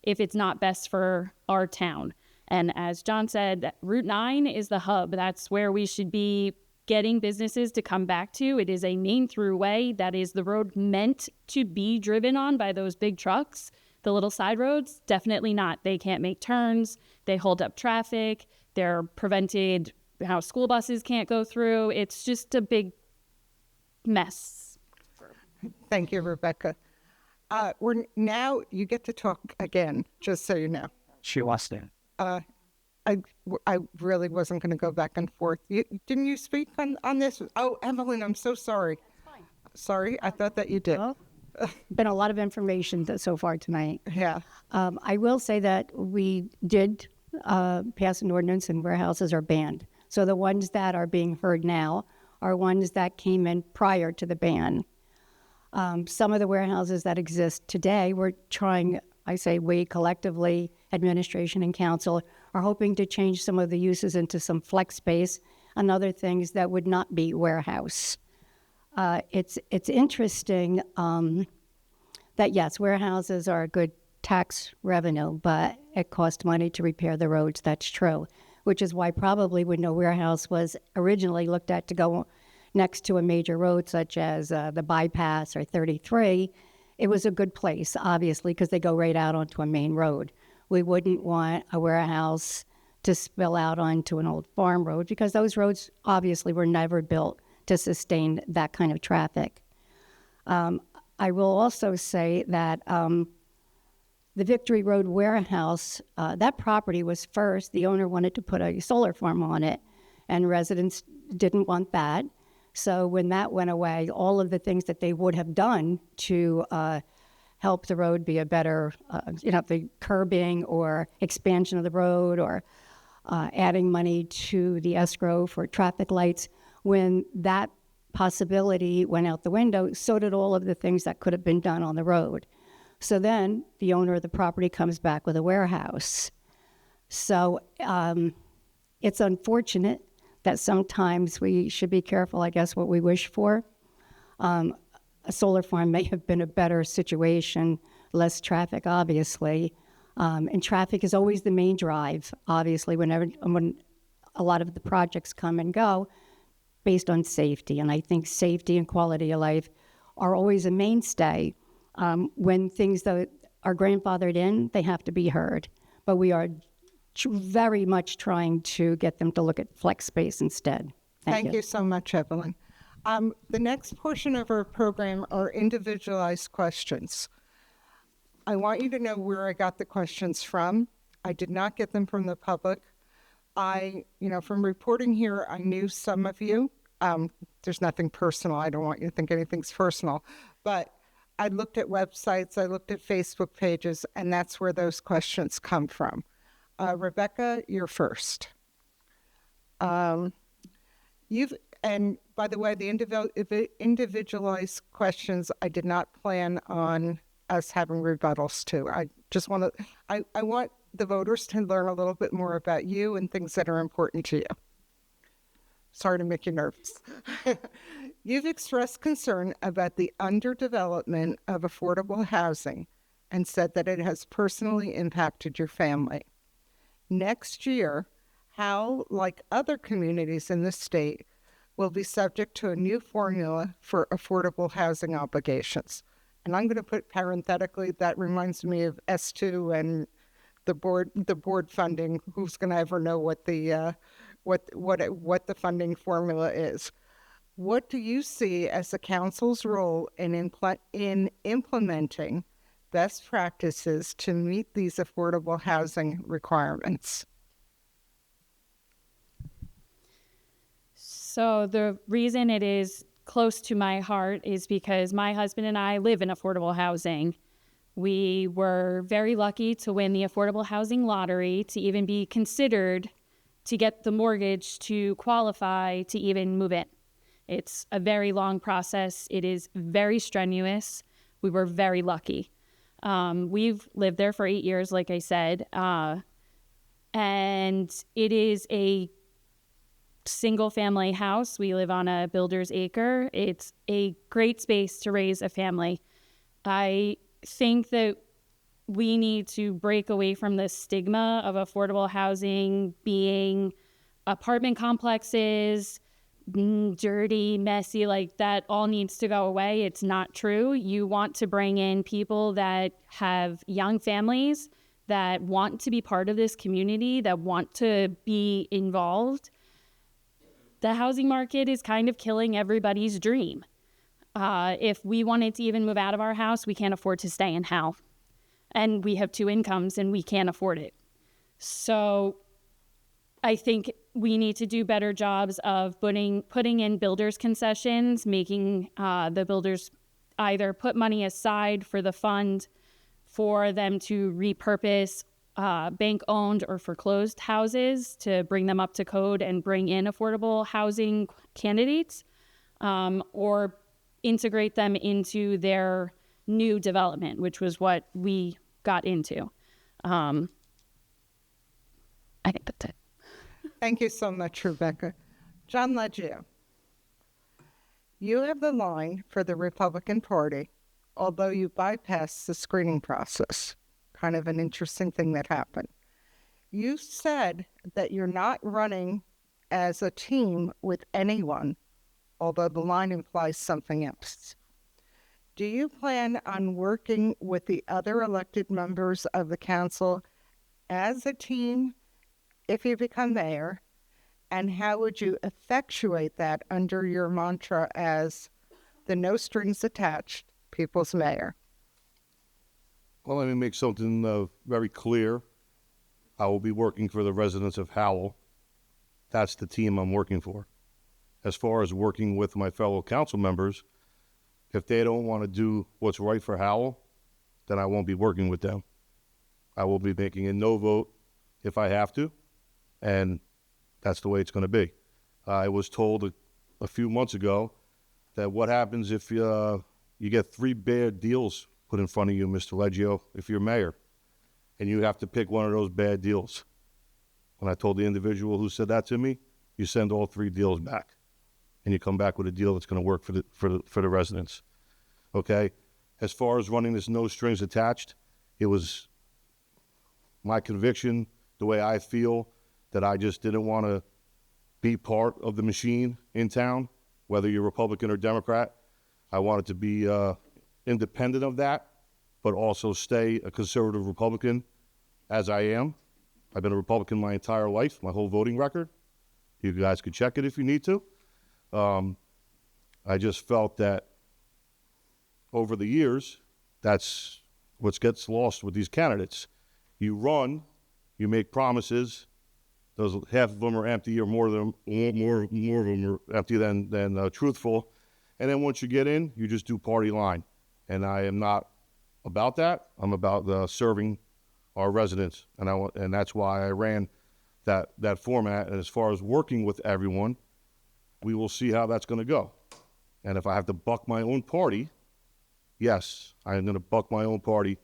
if it's not best for our town. And as John said, Route 9 is the hub. That's where we should be getting businesses to come back to. It is a main throughway. That is the road meant to be driven on by those big trucks. The little side roads, definitely not. They can't make turns. They hold up traffic. They're prevented how school buses can't go through. It's just a big mess. Thank you, Rebecca. Now you get to talk again, just so you know. She wants to. I really wasn't going to go back and forth. Didn't you speak on this? Oh, Evelyn, I'm so sorry. Fine. Sorry, I thought that you did. Well, been a lot of information so far tonight. Yeah. I will say that we did pass an ordinance and warehouses are banned. So the ones that are being heard now are ones that came in prior to the ban. Some of the warehouses that exist today, we're trying, I say we collectively, administration and council, are hoping to change some of the uses into some flex space and other things that would not be warehouse. It's interesting that yes, warehouses are a good tax revenue, but it costs money to repair the roads. That's true, which is why probably when no warehouse was originally looked at to go next to a major road such as the bypass or 33, it was a good place, obviously, because they go right out onto a main road. We wouldn't want a warehouse to spill out onto an old farm road because those roads obviously were never built to sustain that kind of traffic. I will also say that the Victory Road warehouse, that property was first. The owner wanted to put a solar farm on it, and residents didn't want that. So when that went away, all of the things that they would have done to help the road be a better, the curbing or expansion of the road or adding money to the escrow for traffic lights, when that possibility went out the window, so did all of the things that could have been done on the road. So then the owner of the property comes back with a warehouse. So it's unfortunate that sometimes we should be careful, I guess, what we wish for. A solar farm may have been a better situation, less traffic, obviously. And traffic is always the main drive, obviously, when a lot of the projects come and go based on safety. And I think safety and quality of life are always a mainstay. When things that are grandfathered in, they have to be heard. But we are very much trying to get them to look at flex space instead. Thank you so much, Evelyn. The next portion of our program are individualized questions. I want you to know where I got the questions from. I did not get them from the public. From reporting here, I knew some of you. There's nothing personal. I don't want you to think anything's personal. But I looked at websites, I looked at Facebook pages, and that's where those questions come from. Rebecca, you're first. And by the way, the individualized questions, I did not plan on us having rebuttals to. I just want to, I want the voters to learn a little bit more about you and things that are important to you. Sorry to make you nervous. You've expressed concern about the underdevelopment of affordable housing and said that it has personally impacted your family. Next year, Howell, like other communities in the state, will be subject to a new formula for affordable housing obligations. And I'm going to put parenthetically, that reminds me of S2 and the board funding. Who's going to ever know what the funding formula is? What do you see as the council's role in implementing best practices to meet these affordable housing requirements? So the reason it is close to my heart is because my husband and I live in affordable housing. We were very lucky to win the affordable housing lottery, to even be considered to get the mortgage to qualify to even move in. It's a very long process. It is very strenuous. We were very lucky. We've lived there for 8 years, like I said, and it is a single family house. We live on a builder's acre. It's a great space to raise a family. I think that we need to break away from the stigma of affordable housing being apartment complexes, dirty, messy, like that all needs to go away. It's not true. You want to bring in people that have young families, that want to be part of this community, that want to be involved. The housing market is kind of killing everybody's dream. If we wanted to even move out of our house, we can't afford to stay in Howell. And we have 2 incomes and we can't afford it. So I think we need to do better jobs of putting in builders concessions, making the builders either put money aside for the fund for them to repurpose bank-owned or foreclosed houses to bring them up to code and bring in affordable housing candidates, or integrate them into their new development, which was what we got into. I think that's it. Thank you so much, Rebecca. John Leggio, you have the line for the Republican Party, although you bypassed the screening process. Kind of an interesting thing that happened. You said that you're not running as a team with anyone, although the line implies something else. Do you plan on working with the other elected members of the council as a team if you become mayor? And how would you effectuate that under your mantra as the no strings attached people's mayor? Well, let me make something very clear. I will be working for the residents of Howell. That's the team I'm working for. As far as working with my fellow council members, if they don't want to do what's right for Howell, then I won't be working with them. I will be making a no vote if I have to, and that's the way it's going to be. I was told a few months ago that what happens if you get 3 bad deals put in front of you, Mr. Leggio, if you're mayor, and you have to pick one of those bad deals. When I told the individual who said that to me, you send all 3 deals back, and you come back with a deal that's going to work for the residents. Okay? As far as running this no strings attached, it was my conviction, the way I feel, that I just didn't want to be part of the machine in town, whether you're Republican or Democrat. I wanted to be independent of that, but also stay a conservative Republican as I am. I've been a Republican my entire life, my whole voting record. You guys could check it if you need to. I just felt that over the years, that's what gets lost with these candidates. You run, you make promises, those half of them are empty or more of them are empty than truthful. And then once you get in, you just do party line. And I am not about that. I'm about serving our residents, and that's why I ran that format. And as far as working with everyone, we will see how that's going to go. And if I have to buck my own party, yes, I am going to buck my own party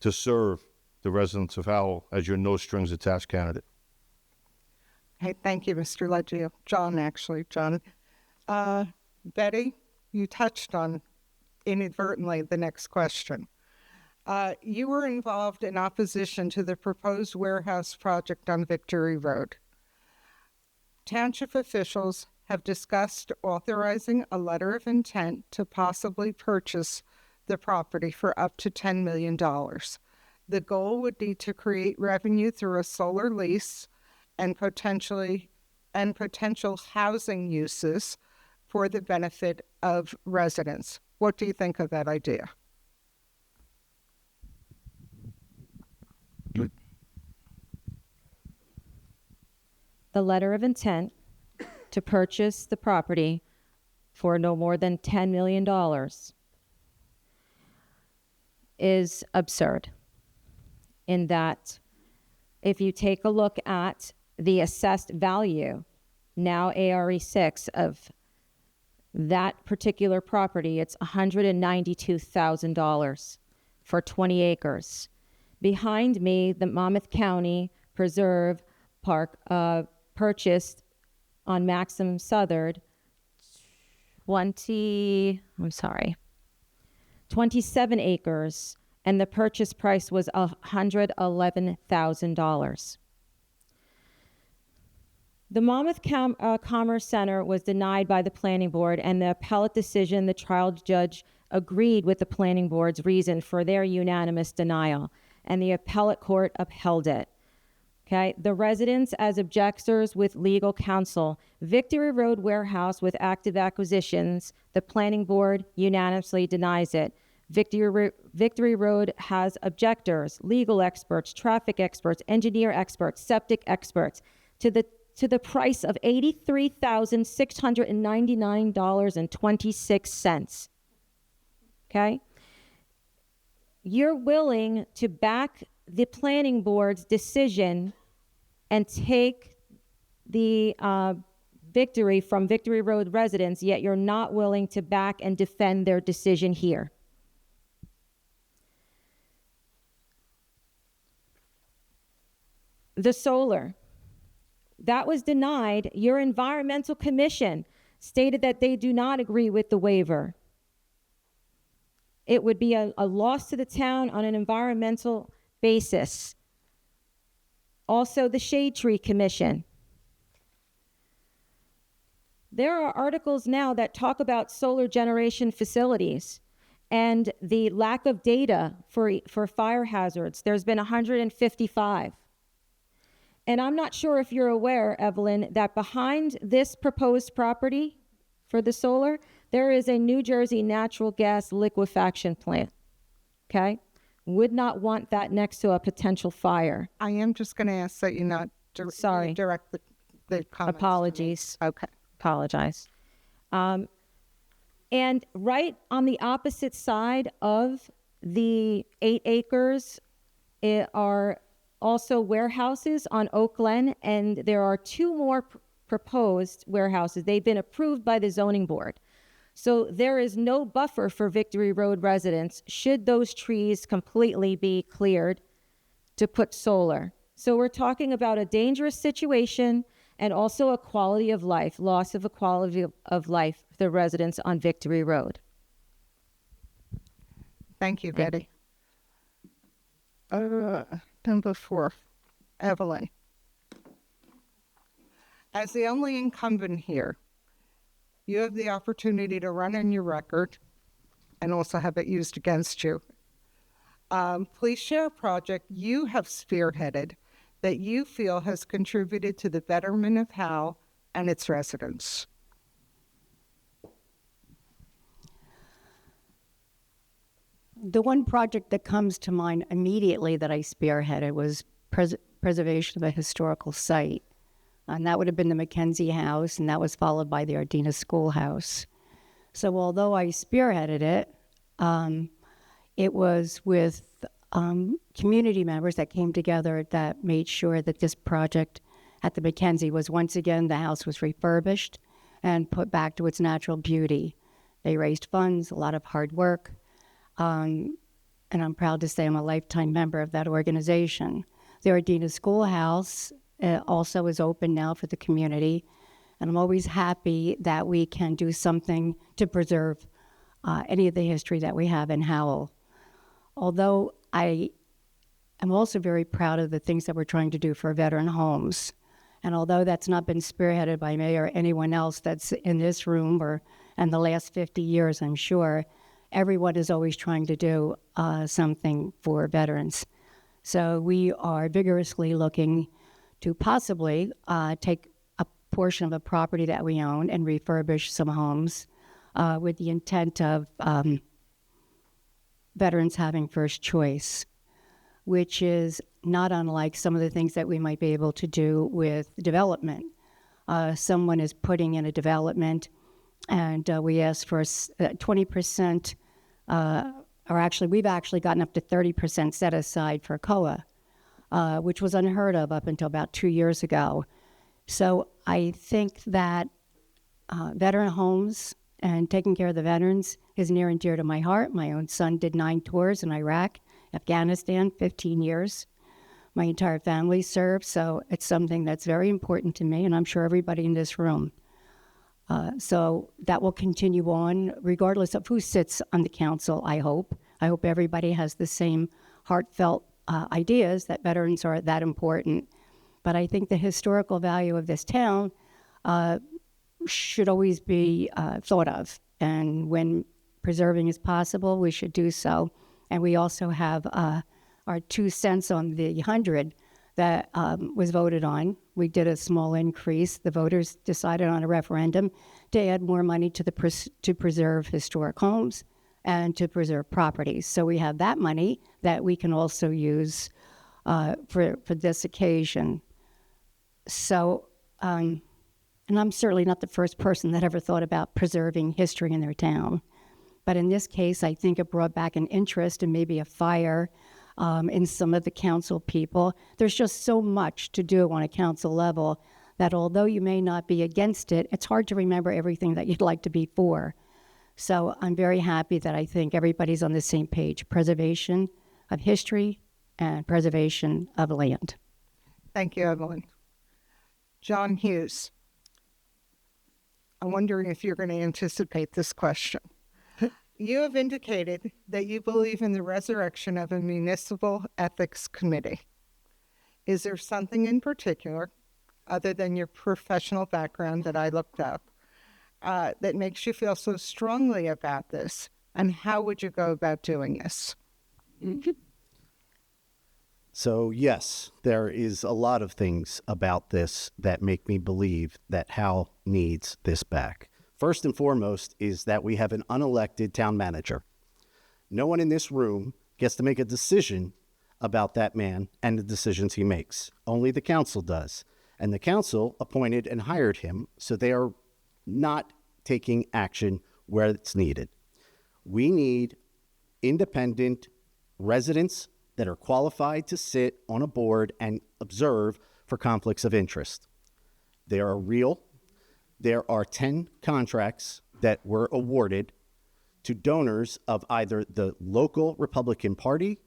to serve the residents of Howell as your no strings attached candidate. Hey, thank you, Mr. Leggio. John. Betty, you touched on inadvertently the next question. You were involved in opposition to the proposed warehouse project on Victory Road. Township officials have discussed authorizing a letter of intent to possibly purchase the property for up to $10 million. The goal would be to create revenue through a solar lease and potential housing uses for the benefit of residents. What do you think of that idea? The letter of intent to purchase the property for no more than $10 million is absurd, in that if you take a look at the assessed value, now ARE6, of that particular property, it's $192,000 for 20 acres. Behind me, the Monmouth County Preserve Park purchased on Maxim Southard 27 acres, and the purchase price was $111,000. The Monmouth Commerce Center was denied by the planning board, and the appellate decision, the trial judge agreed with the planning board's reason for their unanimous denial, and the appellate court upheld it. Okay, the residents as objectors with legal counsel. Victory Road Warehouse with active acquisitions. The planning board unanimously denies it. Victory Road has objectors, legal experts, traffic experts, engineer experts, septic experts, to the price of $83,699.26. Okay? You're willing to back the planning board's decision and take the victory from Victory Road residents, yet you're not willing to back and defend their decision here. The solar, that was denied. Your environmental commission stated that they do not agree with the waiver. It would be a loss to the town on an environmental basis. Also, the Shade Tree Commission. There are articles now that talk about solar generation facilities and the lack of data for fire hazards. There's been 155. And I'm not sure if you're aware, Evelyn, that behind this proposed property for the solar, there is a New Jersey natural gas liquefaction plant. Okay? Would not want that next to a potential fire. I am just going to ask that you not Sorry. direct the comments. Apologies. Okay. Apologize. And right on the opposite side of the 8 acres are also warehouses on Oak Glen, and there are 2 more proposed warehouses. They've been approved by the zoning board. So there is no buffer for Victory Road residents should those trees completely be cleared to put solar. So we're talking about a dangerous situation and also a quality of life, loss of a quality of life for the residents on Victory Road. Thank you, Betty. Number 4, Evelyn. As the only incumbent here, you have the opportunity to run in your record and also have it used against you. Please share a project you have spearheaded that you feel has contributed to the betterment of Howell and its residents. The one project that comes to mind immediately that I spearheaded was preservation of a historical site. And that would have been the Mackenzie House, and that was followed by the Ardena Schoolhouse. So although I spearheaded it, it was with community members that came together that made sure that this project at the Mackenzie was, once again, the house was refurbished and put back to its natural beauty. They raised funds, a lot of hard work. and I'm proud to say I'm a lifetime member of that organization. The Ardena Schoolhouse also is open now for the community, and I'm always happy that we can do something to preserve any of the history that we have in Howell. Although I am also very proud of the things that we're trying to do for veteran homes. And although that's not been spearheaded by me or anyone else that's in this room or in the last 50 years, I'm sure, everyone is always trying to do something for veterans. So we are vigorously looking to possibly take a portion of a property that we own and refurbish some homes with the intent of veterans having first choice, which is not unlike some of the things that we might be able to do with development. Someone is putting in a development, and we ask for 20%, or actually, we've actually gotten up to 30% set aside for COA, which was unheard of up until about 2 years ago. So I think that veteran homes and taking care of the veterans is near and dear to my heart. My own son did 9 tours in Iraq, Afghanistan, 15 years. My entire family served, so it's something that's very important to me, and I'm sure everybody in this room. So that will continue on, regardless of who sits on the council, I hope. I hope everybody has the same heartfelt ideas that veterans are that important. But I think the historical value of this town should always be thought of. And when preserving is possible, we should do so. And we also have our 2 cents on the 100 that was voted on. We did a small increase. The voters decided on a referendum to add more money to preserve historic homes and to preserve properties. So we have that money that we can also use for this occasion. So, and I'm certainly not the first person that ever thought about preserving history in their town. But in this case, I think it brought back an interest and maybe a fire in some of the council people. There's just so much to do on a council level that although you may not be against it, it's hard to remember everything that you'd like to be for. So I'm very happy that I think everybody's on the same page: preservation of history and preservation of land. Thank you, Evelyn. John Hughes, I'm wondering if you're going to anticipate this question. You have indicated that you believe in the resurrection of a municipal ethics committee. Is there something in particular, other than your professional background that I looked up, that makes you feel so strongly about this? And how would you go about doing this? So yes, there is a lot of things about this that make me believe that Howell needs this back. First and foremost is that we have an unelected town manager. No one in this room gets to make a decision about that man and the decisions he makes. Only the council does. And the council appointed and hired him, so they are not taking action where it's needed. We need independent residents that are qualified to sit on a board and observe for conflicts of interest. They are real. There are 10 contracts that were awarded to donors of either the local Republican Party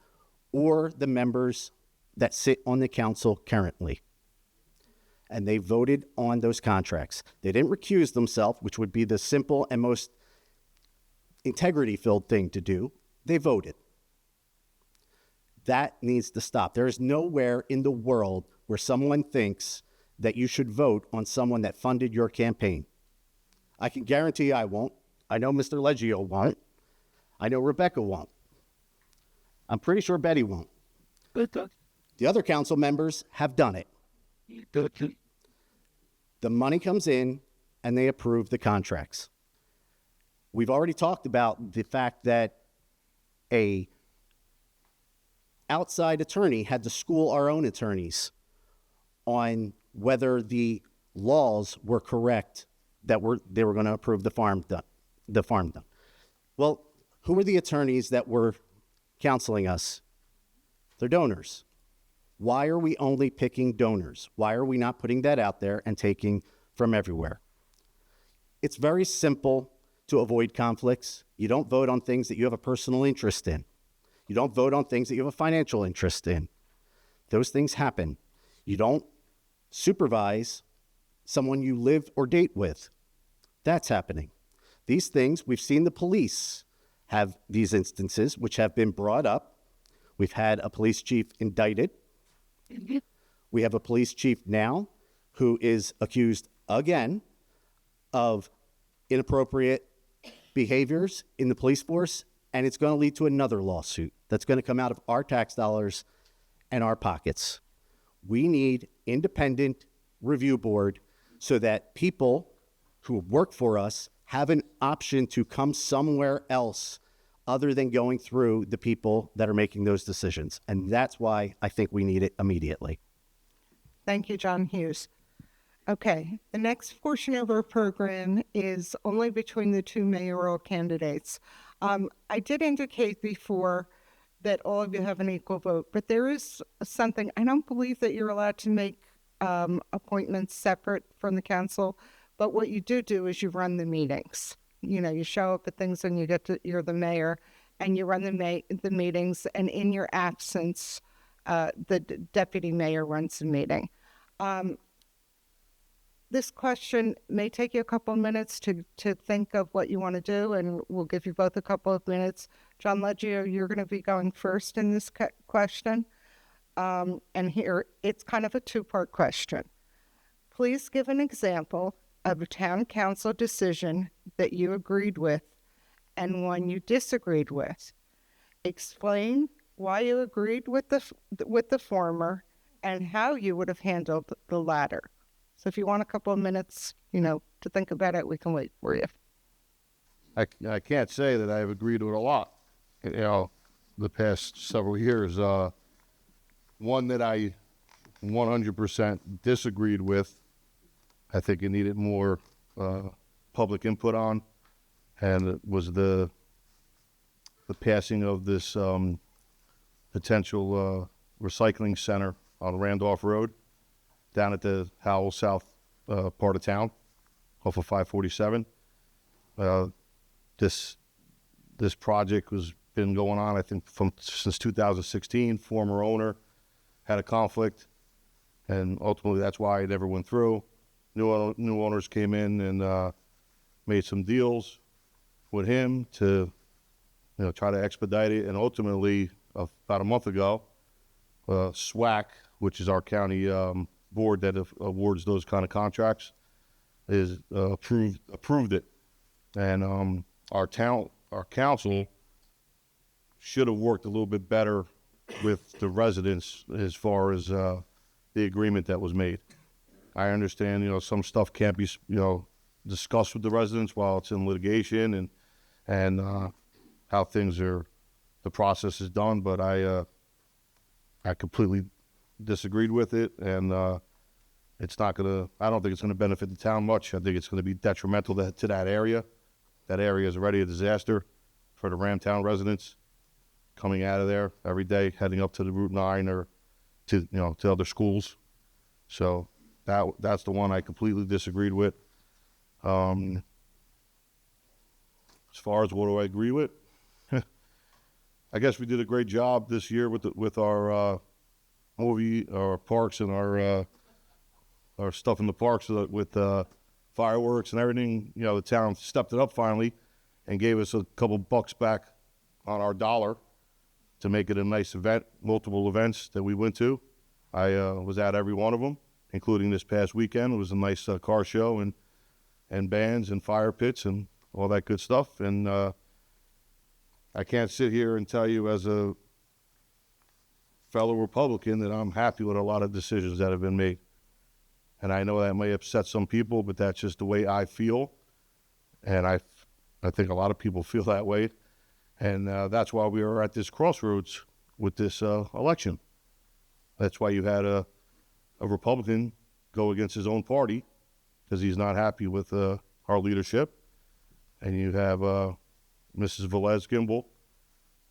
or the members that sit on the council currently. And they voted on those contracts. They didn't recuse themselves, which would be the simple and most integrity-filled thing to do. They voted. That needs to stop. There is nowhere in the world where someone thinks that you should vote on someone that funded your campaign. I can guarantee I won't. I know Mr. Leggio won't. I know Rebecca won't. I'm pretty sure Betty won't. The other council members have done it. The money comes in and they approve the contracts. We've already talked about the fact that a outside attorney had to school our own attorneys on whether the laws were correct that they were going to approve the farm done. Well, who were the attorneys that were counseling us? They're donors. Why are we only picking donors? Why are we not putting that out there and taking from everywhere? It's very simple to avoid conflicts. You don't vote on things that you have a personal interest in. You don't vote on things that you have a financial interest in. Those things happen. You don't supervise someone you live or date with. That's happening. These things, we've seen the police have these instances which have been brought up. We've had a police chief indicted. We have a police chief now who is accused again of inappropriate behaviors in the police force, and it's going to lead to another lawsuit that's going to come out of our tax dollars and our pockets. We need independent review board so that people who work for us have an option to come somewhere else other than going through the people that are making those decisions. And that's why I think we need it immediately. Thank you, John Hughes. Okay, the next portion of our program is only between the two mayoral candidates. I did indicate before that all of you have an equal vote, but there is something, I don't believe that you're allowed to make appointments separate from the council, but what you do is you run the meetings. You know, you show up at things and you're the mayor and you run the meetings, and in your absence, the deputy mayor runs the meeting. This question may take you a couple of minutes to think of what you want to do, and we'll give you both a couple of minutes. John Leggio, you're going to be going first in this question. And here, it's kind of a two-part question. Please give an example of a town council decision that you agreed with and one you disagreed with. Explain why you agreed with the former and how you would have handled the latter. So if you want a couple of minutes, to think about it, we can wait for you. I can't say that I've agreed with a lot, the past several years. One that I 100% disagreed with, I think it needed more public input on, and it was the passing of this potential recycling center on Randolph Road down at the Howell South part of town, off of 547. This project was been going on, I think, since 2016. Former owner had a conflict, and ultimately that's why it never went through. New owners came in and made some deals with him to try to expedite it, and ultimately about a month ago, SWAC, which is our county board that awards those kind of contracts, is approved it, and our council should have worked a little bit better with the residents as far as the agreement that was made. I understand some stuff can't be discussed with the residents while it's in litigation and how the process is done, but I completely disagreed with it, and it's not gonna. I don't think it's gonna benefit the town much. I think it's gonna be detrimental to that area. That area is already a disaster for the Ramtown residents coming out of there every day, heading up to the Route 9 or to other schools. So that's the one I completely disagreed with. As far as what do I agree with, I guess we did a great job this year with our our parks and our stuff in the parks with fireworks and everything. The town stepped it up finally and gave us a couple bucks back on our dollar to make it a nice event. Multiple events that we went to, I was at every one of them, including this past weekend. It was a nice car show and bands and fire pits and all that good stuff. And I can't sit here and tell you as a fellow Republican that I'm happy with a lot of decisions that have been made. And I know that may upset some people, but that's just the way I feel. And I think a lot of people feel that way. And that's why we are at this crossroads with this election. That's why you had a Republican go against his own party because he's not happy with our leadership. And you have Mrs. Velez Gimbel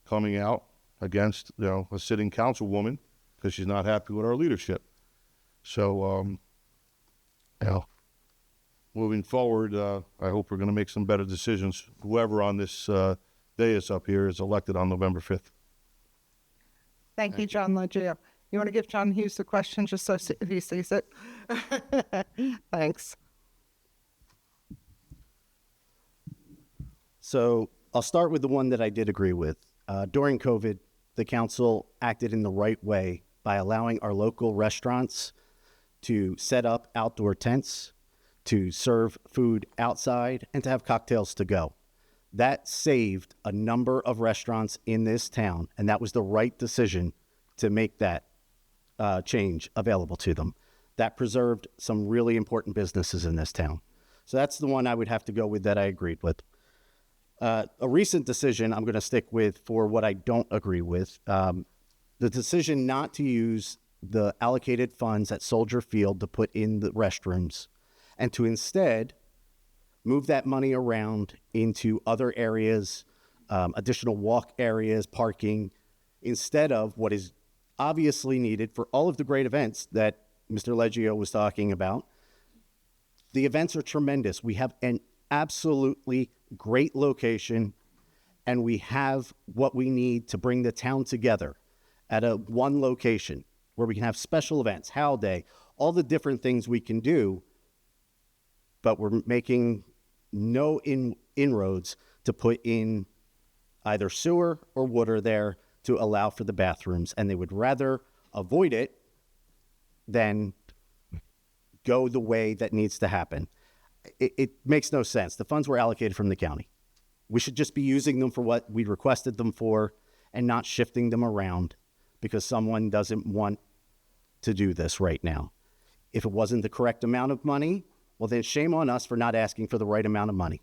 coming out against a sitting councilwoman because she's not happy with our leadership. So, moving forward, I hope we're going to make some better decisions. Whoever on this dais up here is elected on November 5th. Thank you, John Leggio. You want to give John Hughes the question just so he sees it? Thanks. So I'll start with the one that I did agree with. During COVID, the council acted in the right way by allowing our local restaurants to set up outdoor tents, to serve food outside, and to have cocktails to go. That saved a number of restaurants in this town, and that was the right decision to make that change available to them. That preserved some really important businesses in this town. So that's the one I would have to go with that I agreed with. A recent decision I'm going to stick with for what I don't agree with. The decision not to use the allocated funds at Soldier Field to put in the restrooms and to instead move that money around into other areas, additional walk areas, parking, instead of what is obviously needed for all of the great events that Mr. Leggio was talking about. The events are tremendous. We have an absolutely great location, and we have what we need to bring the town together at one location where we can have special events, Howell Day, all the different things we can do, but we're making no inroads to put in either sewer or water there to allow for the bathrooms, and they would rather avoid it than go the way that needs to happen. It makes no sense. The funds were allocated from the county. We should just be using them for what we requested them for and not shifting them around because someone doesn't want to do this right now. If it wasn't the correct amount of money, well, then shame on us for not asking for the right amount of money.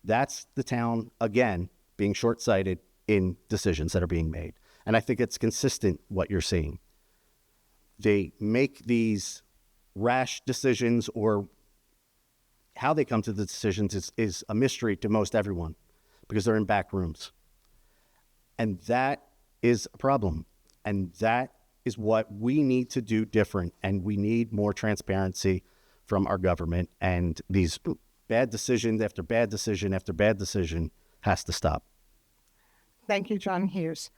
That's the town, again, being short-sighted in decisions that are being made. And I think it's consistent what you're seeing. They make these rash decisions, or how they come to the decisions is a mystery to most everyone because they're in back rooms. And that is a problem. And that is what we need to do different. And we need more transparency from our government. And these bad decision after bad decision after bad decision has to stop. Thank you, John Hughes.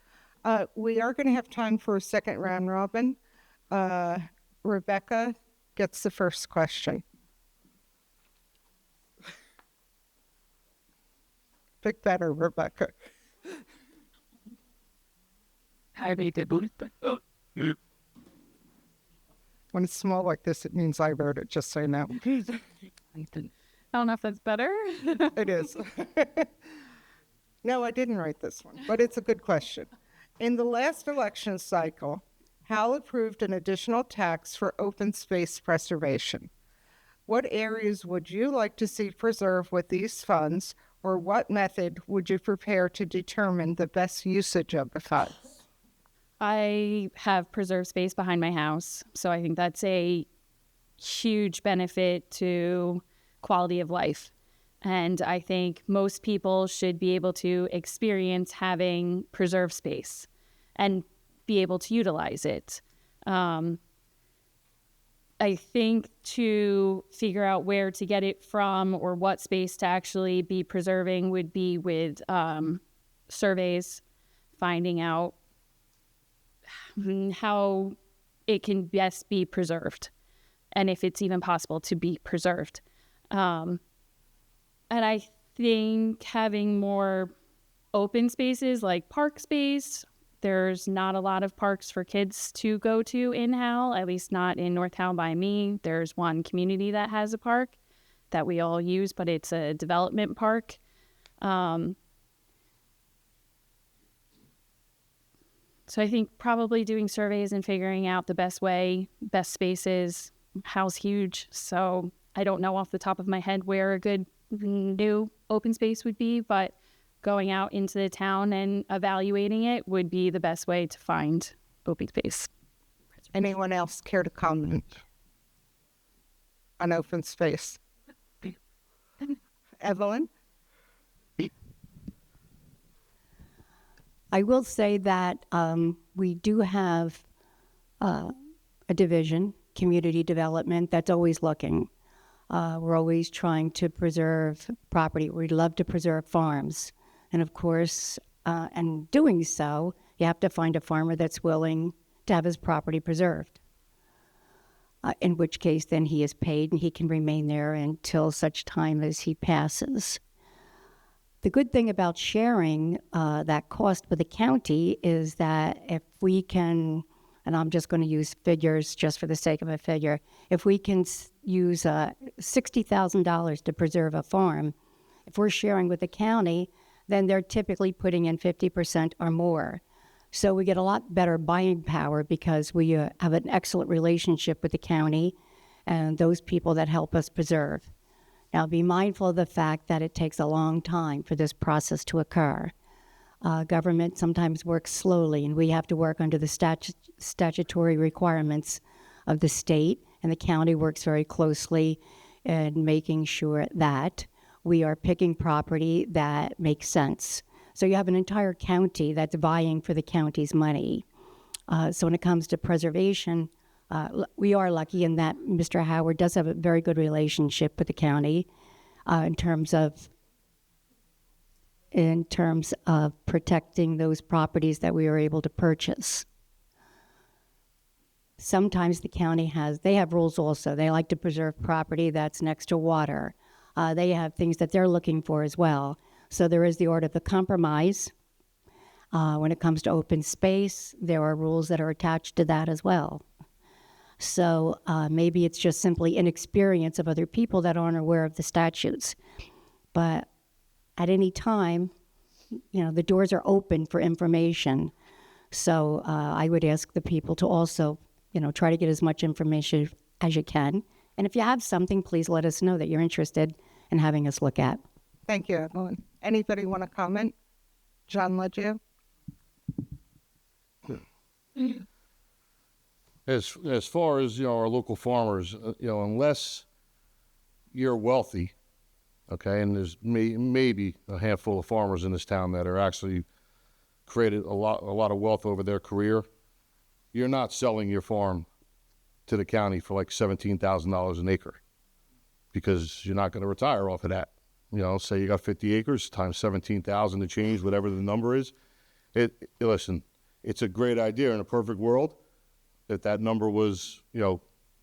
We are going to have time for a second round robin. Rebecca gets the first question. Pick better, Rebecca. When it's small like this, it means I wrote it, just so you know. I don't know if that's better. It is. No, I didn't write this one, but it's a good question. In the last election cycle, Howell approved an additional tax for open space preservation. What areas would you like to see preserved with these funds, or what method would you prepare to determine the best usage of the funds? I have preserved space behind my house, so I think that's a huge benefit to quality of life. And I think most people should be able to experience having preserved space and be able to utilize it. I think to figure out where to get it from or what space to actually be preserving would be with surveys, finding out how it can best be preserved and if it's even possible to be preserved. And I think having more open spaces like park space, there's not a lot of parks for kids to go to in Howell, at least not in North Howell by me. There's one community that has a park that we all use, but it's a development park. So I think probably doing surveys and figuring out the best way, best spaces. Howell's huge, so I don't know off the top of my head where a good new open space would be, but going out into the town and evaluating it would be the best way to find open space. Anyone else care to comment on open space? Evelyn? I will say that we do have a division, community development, that's always looking. We're always trying to preserve property. We'd love to preserve farms. And of course, and doing so, You have to find a farmer that's willing to have his property preserved. In which case, then he is paid and he can remain there until such time as he passes. The good thing about sharing that cost with the county is that if we can, and I'm just going to use figures just for the sake of a figure, if we can use $60,000 to preserve a farm, if we're sharing with the county, then they're typically putting in 50% or more. So we get a lot better buying power because we have an excellent relationship with the county and those people that help us preserve. Now, be mindful of the fact that it takes a long time for this process to occur. Government sometimes works slowly, and we have to work under the statutory requirements of the state, and the county works very closely in making sure that we are picking property that makes sense. So you have an entire county that's vying for the county's money. So when it comes to preservation, we are lucky in that Mr. Howard does have a very good relationship with the county in terms of protecting those properties that we were able to purchase. Sometimes the county they have rules also. They like to preserve property that's next to water. They have things that they're looking for as well. So there is the art of the compromise. When it comes to open space, there are rules that are attached to that as well. So maybe it's just simply inexperience of other people that aren't aware of the statutes. But at any time, the doors are open for information. So I would ask the people to also, try to get as much information as you can. And if you have something, please let us know that you're interested in having us look at. Thank you, Evelyn. Anybody want to comment? John Leggio? As far as our local farmers, unless you're wealthy, okay, and there's maybe a handful of farmers in this town that are actually created a lot of wealth over their career, you're not selling your farm to the county for like $17,000 an acre because you're not going to retire off of that. Say you got 50 acres times 17,000 to change, whatever the number is. Listen, it's a great idea in a perfect world. If that number was,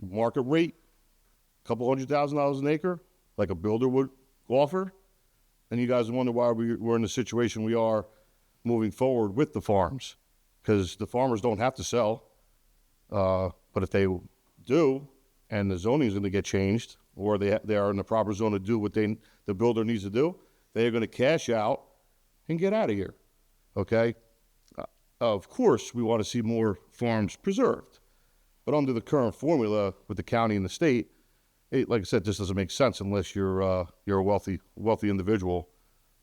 market rate, a couple $100,000 an acre, like a builder would offer, and you guys wonder why we're in the situation we are moving forward with the farms, because the farmers don't have to sell. But if they do, and the zoning is going to get changed, or they are in the proper zone to do what the builder needs to do, they are going to cash out and get out of here. Okay? Of course, we want to see more farms preserved, but under the current formula with the county and the state, like I said, this doesn't make sense unless you're a wealthy individual,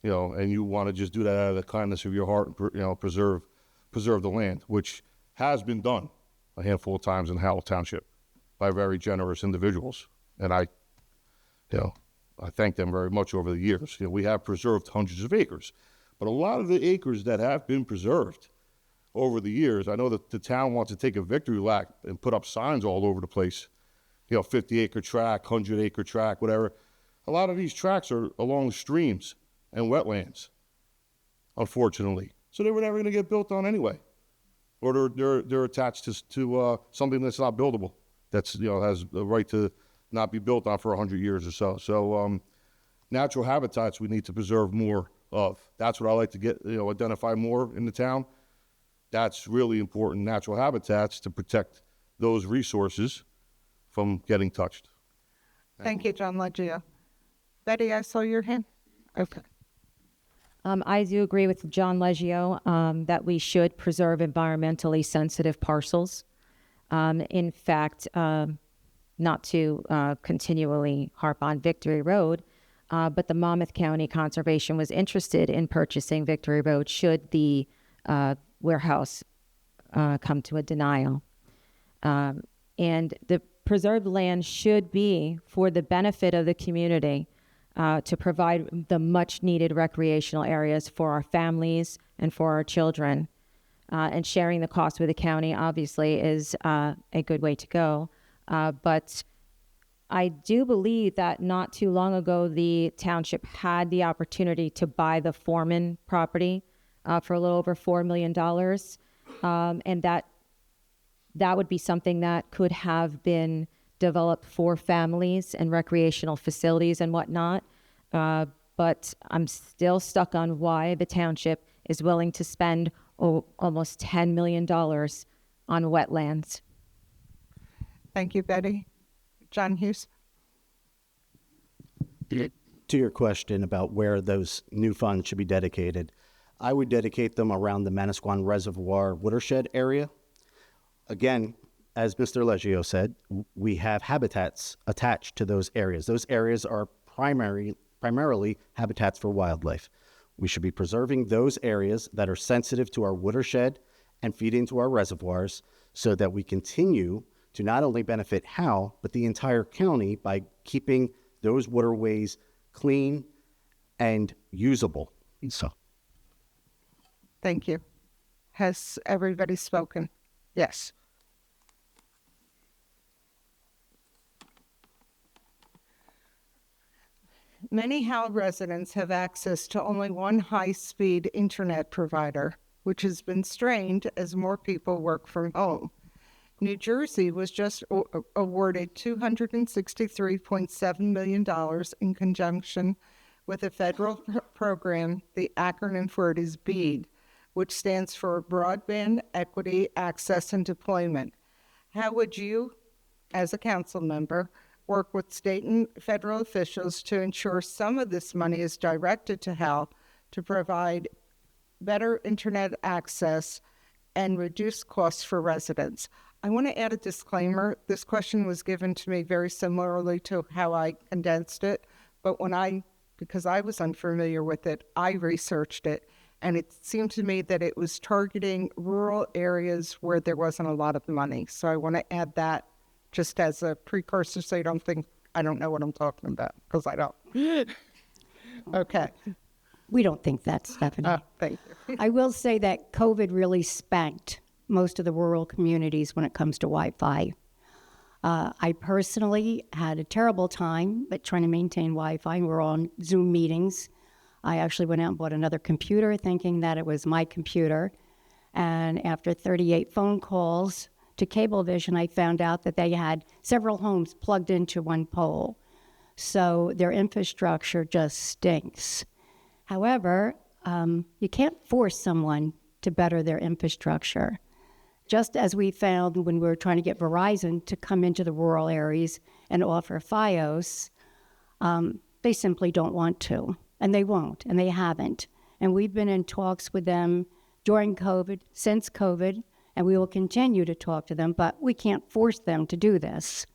and you want to just do that out of the kindness of your heart, and preserve the land, which has been done a handful of times in Howell Township by very generous individuals, and I thank them very much over the years. We have preserved hundreds of acres, but a lot of the acres that have been preserved over the years, I know that the town wants to take a victory lap and put up signs all over the place, 50-acre tract, 100-acre tract, whatever. A lot of these tracts are along streams and wetlands, unfortunately. So they were never going to get built on anyway, or they're attached to something that's not buildable, that's has the right to not be built on for 100 years or so. So natural habitats we need to preserve more of. That's what I like to get identify more in the town. That's really important, natural habitats, to protect those resources from getting touched. Thank you, John Leggio. Betty, I saw your hand. Okay. I do agree with John Leggio that we should preserve environmentally sensitive parcels. In fact, not to continually harp on Victory Road, but the Monmouth County Conservation was interested in purchasing Victory Road should the warehouse come to a denial. And the preserved land should be for the benefit of the community, to provide the much needed recreational areas for our families and for our children. And sharing the cost with the county obviously is a good way to go. But I do believe that not too long ago, the township had the opportunity to buy the Faughnan property for a little over $4 million. and that would be something that could have been developed for families and recreational facilities and whatnot. But I'm still stuck on why the township is willing to spend almost $10 million on wetlands. Thank you, Betty. John Hughes? To your question about where those new funds should be dedicated, I would dedicate them around the Manasquan Reservoir watershed area. Again, as Mr. Leggio said, we have habitats attached to those areas. Those areas are primarily habitats for wildlife. We should be preserving those areas that are sensitive to our watershed and feed into our reservoirs so that we continue to not only benefit Howell, but the entire county by keeping those waterways clean and usable. So, Thank you. Has everybody spoken? Yes. Many Howell residents have access to only one high-speed internet provider, which has been strained as more people work from home. New Jersey was just awarded $263.7 million in conjunction with a federal program. The acronym for it is BEAD, which stands for Broadband Equity, Access, and Deployment. How would you, as a council member, work with state and federal officials to ensure some of this money is directed to Howell to provide better internet access and reduce costs for residents? I want to add a disclaimer. This question was given to me very similarly to how I condensed it, but because I was unfamiliar with it, I researched it, and it seemed to me that it was targeting rural areas where there wasn't a lot of money. So I want to add that just as a precursor so you don't think I don't know what I'm talking about, because I don't. Okay. We don't think that, Stephanie. Thank you. I will say that COVID really spanked most of the rural communities when it comes to Wi-Fi. I personally had a terrible time but trying to maintain Wi-Fi. We're on Zoom meetings. I actually went out and bought another computer thinking that it was my computer. And after 38 phone calls to Cablevision, I found out that they had several homes plugged into one pole. So their infrastructure just stinks. However, you can't force someone to better their infrastructure. Just as we found when we were trying to get Verizon to come into the rural areas and offer Fios, they simply don't want to, and they won't, and they haven't. And we've been in talks with them during COVID, since COVID, and we will continue to talk to them, but we can't force them to do this.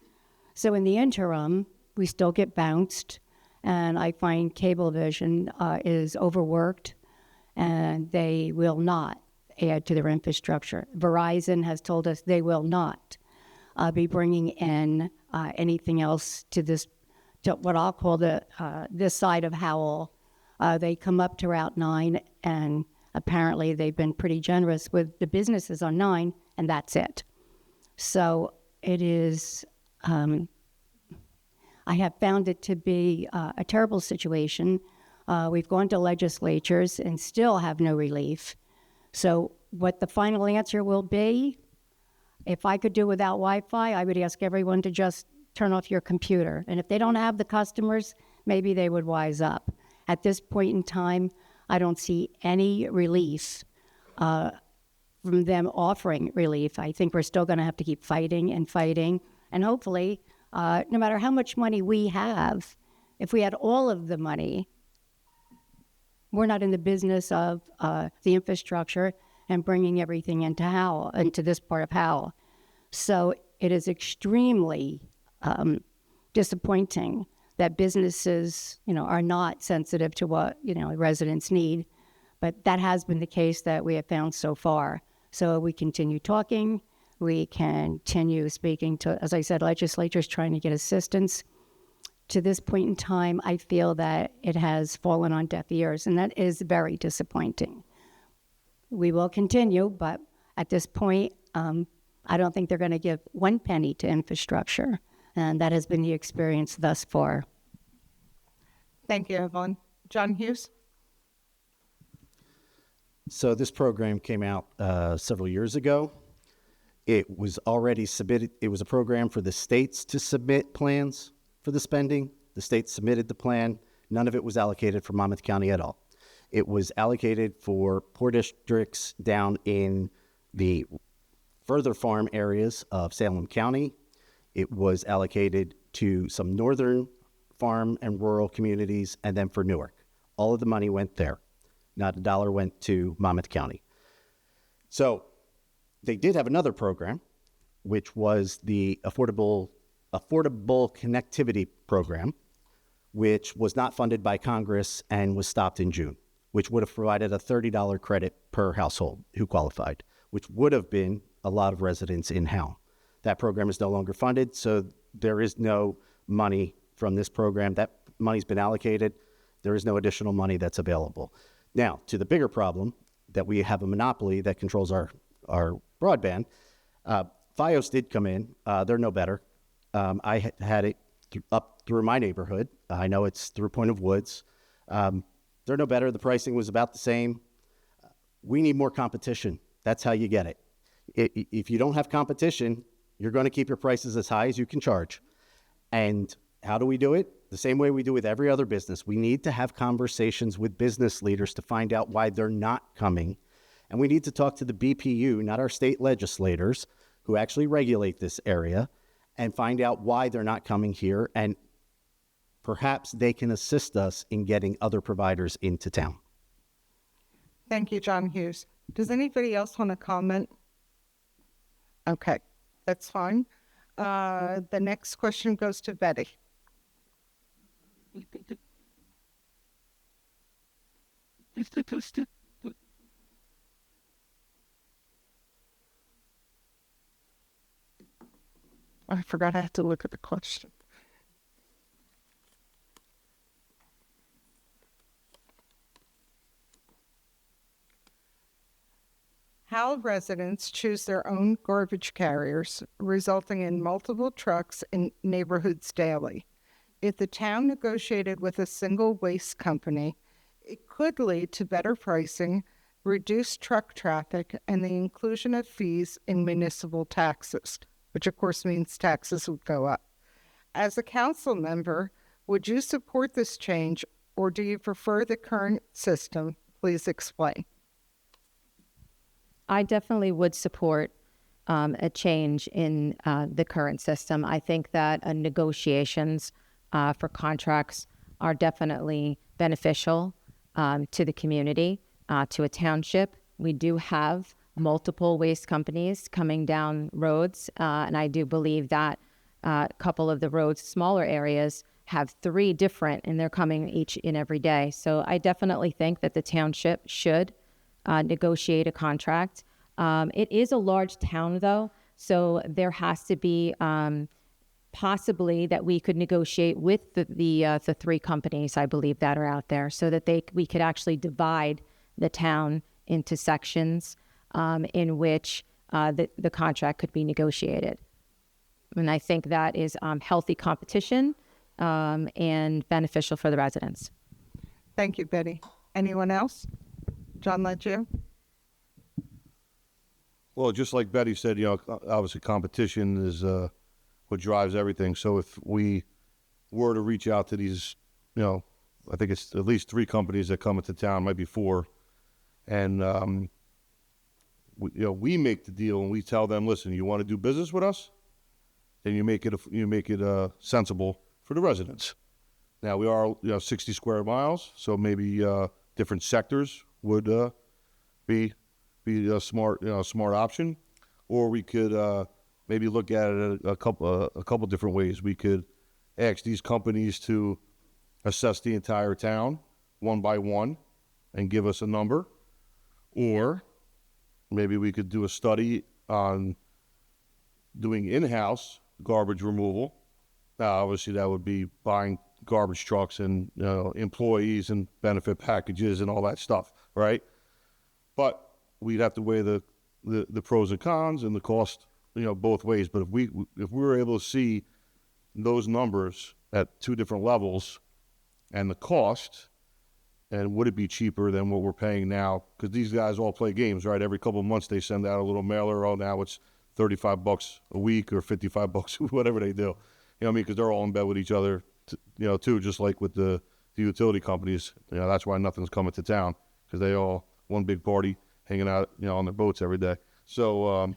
So in the interim, we still get bounced, and I find Cablevision is overworked, and they will not add to their infrastructure. Verizon has told us they will not be bringing in anything else to this, to what I'll call this side of Howell. They come up to Route 9, and apparently they've been pretty generous with the businesses on 9, and that's it. So it is, I have found it to be a terrible situation. We've gone to legislatures and still have no relief. So what the final answer will be, if I could do without Wi-Fi, I would ask everyone to just turn off your computer. And if they don't have the customers, maybe they would wise up. At this point in time, I don't see any relief from them offering relief. I think we're still going to have to keep fighting. And hopefully, no matter how much money we have, if we had all of the money, we're not in the business of the infrastructure and bringing everything into Howell, into this part of Howell. So it is extremely disappointing that businesses, are not sensitive to what, residents need. But that has been the case that we have found so far. So we continue talking. We continue speaking to, as I said, legislatures trying to get assistance. To this point in time, I feel that it has fallen on deaf ears, and that is very disappointing. We will continue, but at this point, I don't think they're going to give one penny to infrastructure, and that has been the experience thus far. Thank you, Evelyn. John Hughes? So this program came out several years ago. It was already submitted. It was a program for the states to submit plans for the spending. The states submitted the plan. None of it was allocated for Monmouth County at all. It was allocated for poor districts down in the further farm areas of Salem County. It was allocated to some northern farm and rural communities, and then for Newark. All of the money went there. Not a dollar went to Monmouth County. So they did have another program, which was the Affordable Connectivity Program, which was not funded by Congress and was stopped in June, which would have provided a $30 credit per household who qualified, which would have been a lot of residents in Howell. That program is no longer funded, so there is no money from this program. That money's been allocated. There is no additional money that's available. Now, to the bigger problem that we have a monopoly that controls our broadband, Fios did come in. They're no better. I had it up through my neighborhood. I know it's through Point of Woods. They're no better. The pricing was about the same. We need more competition. That's how you get it. If you don't have competition, you're going to keep your prices as high as you can charge. And how do we do it? The same way we do with every other business. We need to have conversations with business leaders to find out why they're not coming. And we need to talk to the BPU, not our state legislators, who actually regulate this area, and find out why they're not coming here. And perhaps they can assist us in getting other providers into town. Thank you, John Hughes. Does anybody else want to comment? Okay, that's fine. The next question goes to Betty. I forgot I had to look at the question. Howell residents choose their own garbage carriers, resulting in multiple trucks in neighborhoods daily. If the town negotiated with a single waste company, it could lead to better pricing, reduced truck traffic, and the inclusion of fees in municipal taxes, which of course means taxes would go up. As a council member, would you support this change, or do you prefer the current system? Please explain. I definitely would support a change in the current system. I think that negotiations for contracts are definitely beneficial to the community, to a township. We do have multiple waste companies coming down roads, and I do believe that a couple of the roads, smaller areas, have 3 different, and they're coming each and every day. So I definitely think that the township should negotiate a contract. It is a large town, though, so there has to be possibly that we could negotiate with the 3 companies, I believe, that are out there, so that we could actually divide the town into sections in which the contract could be negotiated. And I think that is healthy competition and beneficial for the residents. Thank you, Betty. Anyone else? John Leggio? Well, just like Betty said, obviously competition is what drives everything. So if we were to reach out to these, I think it's at least 3 companies that come into town, might be 4, and we make the deal and we tell them, listen, you want to do business with us, then you make it sensible for the residents. Now we are 60 square miles, so maybe different sectors would be a smart option, or we could maybe look at it a couple different ways. We could ask these companies to assess the entire town one by one and give us a number, or maybe we could do a study on doing in-house garbage removal. Now, obviously, that would be buying garbage trucks and employees and benefit packages and all that stuff, right? But we'd have to weigh the pros and cons and the cost, both ways. But if we were able to see those numbers at 2 different levels and the cost, And would it be cheaper than what we're paying now? Because these guys all play games, right? Every couple of months they send out a little mailer. Oh, now it's $35 a week or $55, whatever they do. You know what I mean? Because they're all in bed with each other, too, just like with the utility companies. That's why nothing's coming to town, because they all one big party hanging out, on their boats every day. So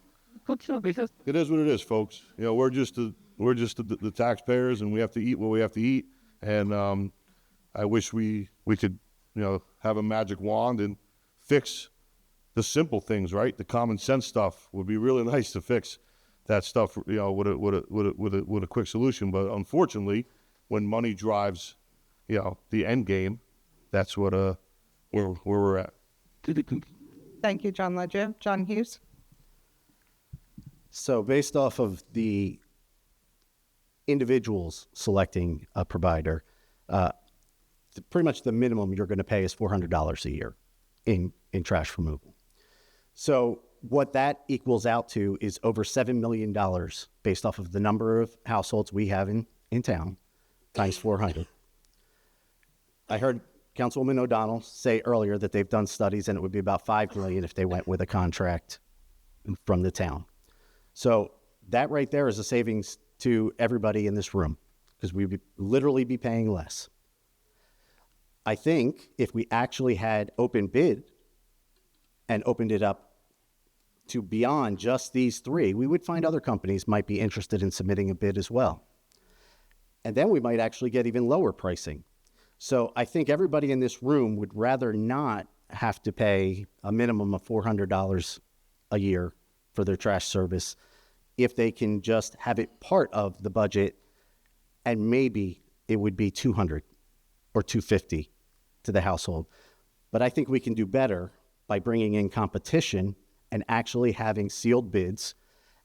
it is what it is, folks. We're just the taxpayers, and we have to eat what we have to eat. And I wish we could, have a magic wand and fix the simple things, right? The common sense stuff would be really nice to fix that stuff, with a quick solution. But unfortunately, when money drives, the end game, that's what where we're at. Thank you, John Leggett. John Hughes? So based off of the individuals selecting a provider, pretty much the minimum you're going to pay is $400 a year in trash removal. So what that equals out to is over $7 million based off of the number of households we have in town, times 400. I heard Councilwoman O'Donnell say earlier that they've done studies and it would be about $5 million if they went with a contract from the town. So that right there is a savings to everybody in this room, because we would literally be paying less. I think if we actually had open bid and opened it up to beyond just these three, we would find other companies might be interested in submitting a bid as well. And then we might actually get even lower pricing. So I think everybody in this room would rather not have to pay a minimum of $400 a year for their trash service if they can just have it part of the budget, and maybe it would be $200 or $250 to the household. But I think we can do better by bringing in competition and actually having sealed bids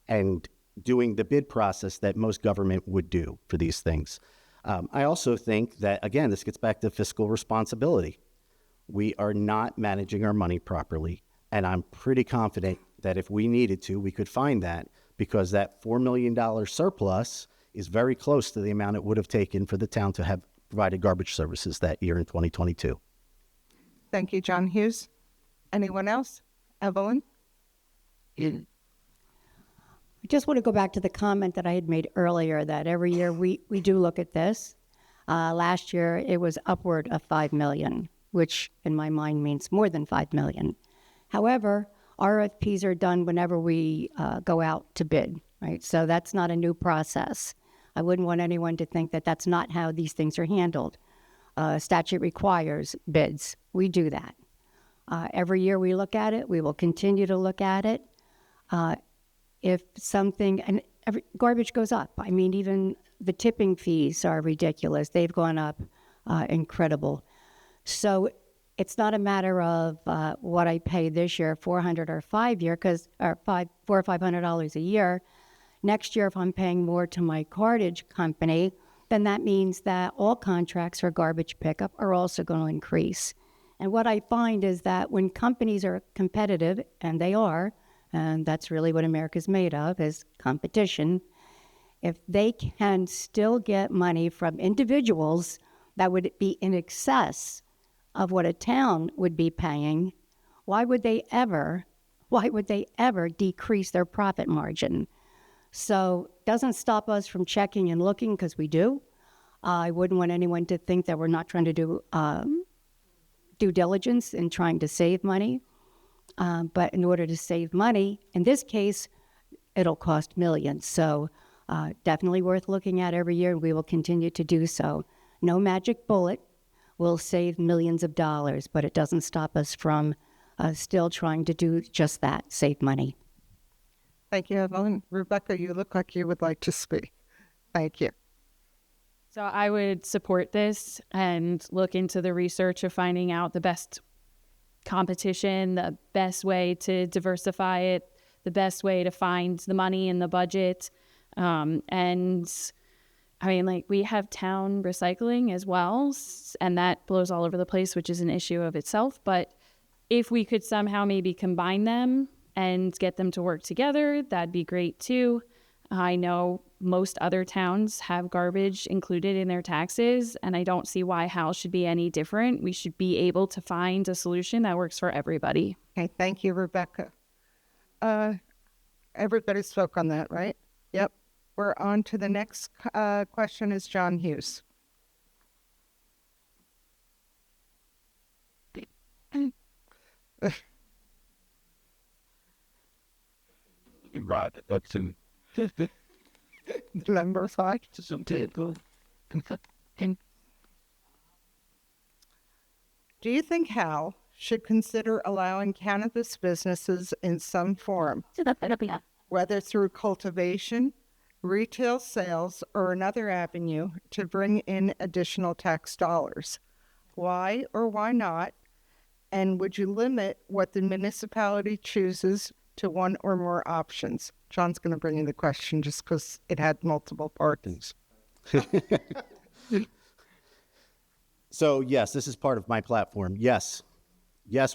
and doing the bid process that most government would do for these things. I also think that, again, this gets back to fiscal responsibility. We are not managing our money properly, and I'm pretty confident that if we needed to, we could find that, because that $4 million surplus is very close to the amount it would have taken for the town to have provided garbage services that year in 2022. Thank you, John Hughes. Anyone else? Evelyn? I just want to go back to the comment that I had made earlier, that every year we do look at this. Last year, it was upward of $5 million, which in my mind means more than $5 million. However, RFPs are done whenever we go out to bid, right? So that's not a new process. I wouldn't want anyone to think that that's not how these things are handled. Statute requires bids. We do that. Every year we look at it. We will continue to look at it. If something, and garbage goes up. I mean, even the tipping fees are ridiculous. They've gone up incredible. So it's not a matter of what I pay this year, $400 or $400 or $500 a year. Next year, if I'm paying more to my cartage company, then that means that all contracts for garbage pickup are also going to increase. And what I find is that when companies are competitive, and they are, and that's really what America's made of, is competition, if they can still get money from individuals that would be in excess of what a town would be paying, why would they ever decrease their profit margin? So it doesn't stop us from checking and looking, because we do. I wouldn't want anyone to think that we're not trying to do due diligence in trying to save money. But in order to save money, in this case, it'll cost millions. So definitely worth looking at every year, and we will continue to do so. No magic bullet will save millions of dollars, but it doesn't stop us from still trying to do just that, save money. Thank you, Evelyn. Rebecca, you look like you would like to speak. Thank you. So I would support this and look into the research of finding out the best competition, the best way to diversify it, the best way to find the money in the budget. And I mean, like, we have town recycling as well, and that blows all over the place, which is an issue of itself. But if we could somehow maybe combine them and get them to work together, that'd be great too. I know most other towns have garbage included in their taxes, and I don't see why Howell should be any different. We should be able to find a solution that works for everybody. Okay, thank you, Rebecca. Everybody spoke on that, right? Yep. We're on to the next question is John Hughes. Right, that's in Number 5. some table. Do you think Hal should consider allowing cannabis businesses in some form, whether through cultivation, retail sales, or another avenue to bring in additional tax dollars? Why or why not? And would you limit what the municipality chooses to one or more options? John's going to bring in the question just because it had multiple parts. So, yes, this is part of my platform. Yes,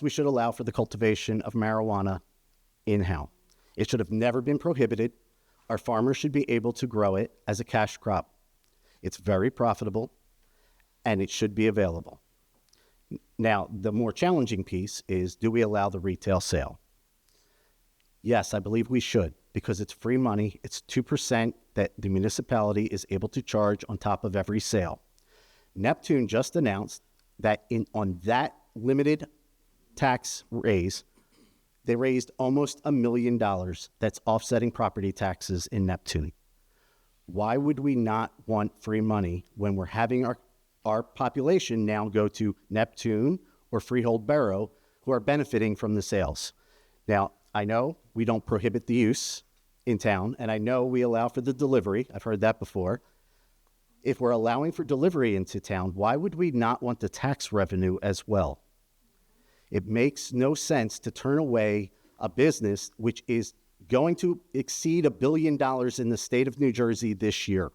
we should allow for the cultivation of marijuana in Howell. It should have never been prohibited. Our farmers should be able to grow it as a cash crop. It's very profitable, and it should be available. Now, the more challenging piece is, do we allow the retail sale? Yes, I believe we should, because it's free money. It's 2% that the municipality is able to charge on top of every sale. Neptune just announced that on that limited tax raise, they raised almost $1 million that's offsetting property taxes in Neptune. Why would we not want free money when we're having our population now go to Neptune or Freehold Borough, who are benefiting from the sales? Now, I know we don't prohibit the use in town, and I know we allow for the delivery. I've heard that before. If we're allowing for delivery into town, why would we not want the tax revenue as well? It makes no sense to turn away a business which is going to exceed $1 billion in the state of New Jersey this year.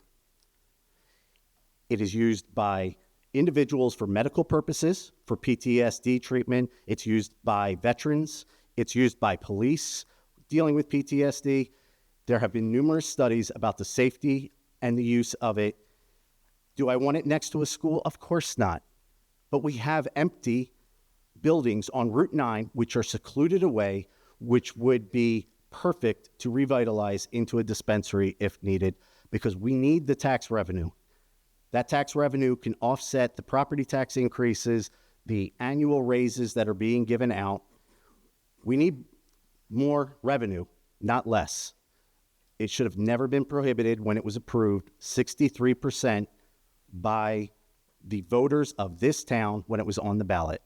It is used by individuals for medical purposes, for PTSD treatment. It's used by veterans. It's used by police dealing with PTSD. There have been numerous studies about the safety and the use of it. Do I want it next to a school? Of course not. But we have empty buildings on Route 9 which are secluded away, which would be perfect to revitalize into a dispensary if needed, because we need the tax revenue. That tax revenue can offset the property tax increases, the annual raises that are being given out. We need more revenue, not less. It should have never been prohibited when it was approved 63% by the voters of this town when it was on the ballot.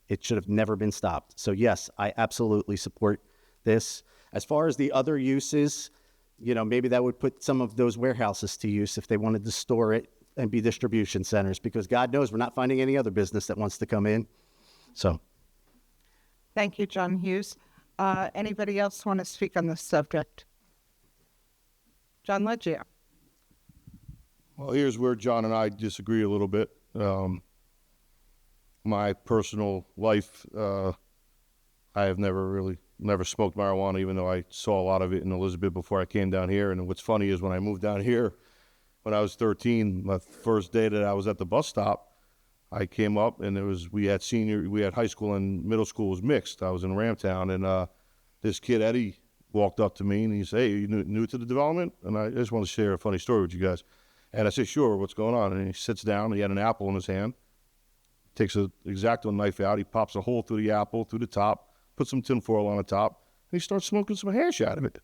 It should have never been stopped. So yes, I absolutely support this. As far as the other uses, maybe that would put some of those warehouses to use if they wanted to store it and be distribution centers, because God knows we're not finding any other business that wants to come in. So. Thank you, John Hughes. Anybody else want to speak on this subject? John Leggio. Well, here's where John and I disagree a little bit. My personal life, I have never smoked marijuana, even though I saw a lot of it in Elizabeth before I came down here. And what's funny is when I moved down here, when I was 13, my first day that I was at the bus stop, I came up and we had high school and middle school was mixed. I was in Ramtown, and this kid, Eddie, walked up to me and he said, "Hey, are you new to the development?" And I just want to share a funny story with you guys. And I said, "Sure, what's going on?" And he sits down, he had an apple in his hand, takes an X-Acto knife out, he pops a hole through the apple, through the top, puts some tinfoil on the top, and he starts smoking some hash out of it.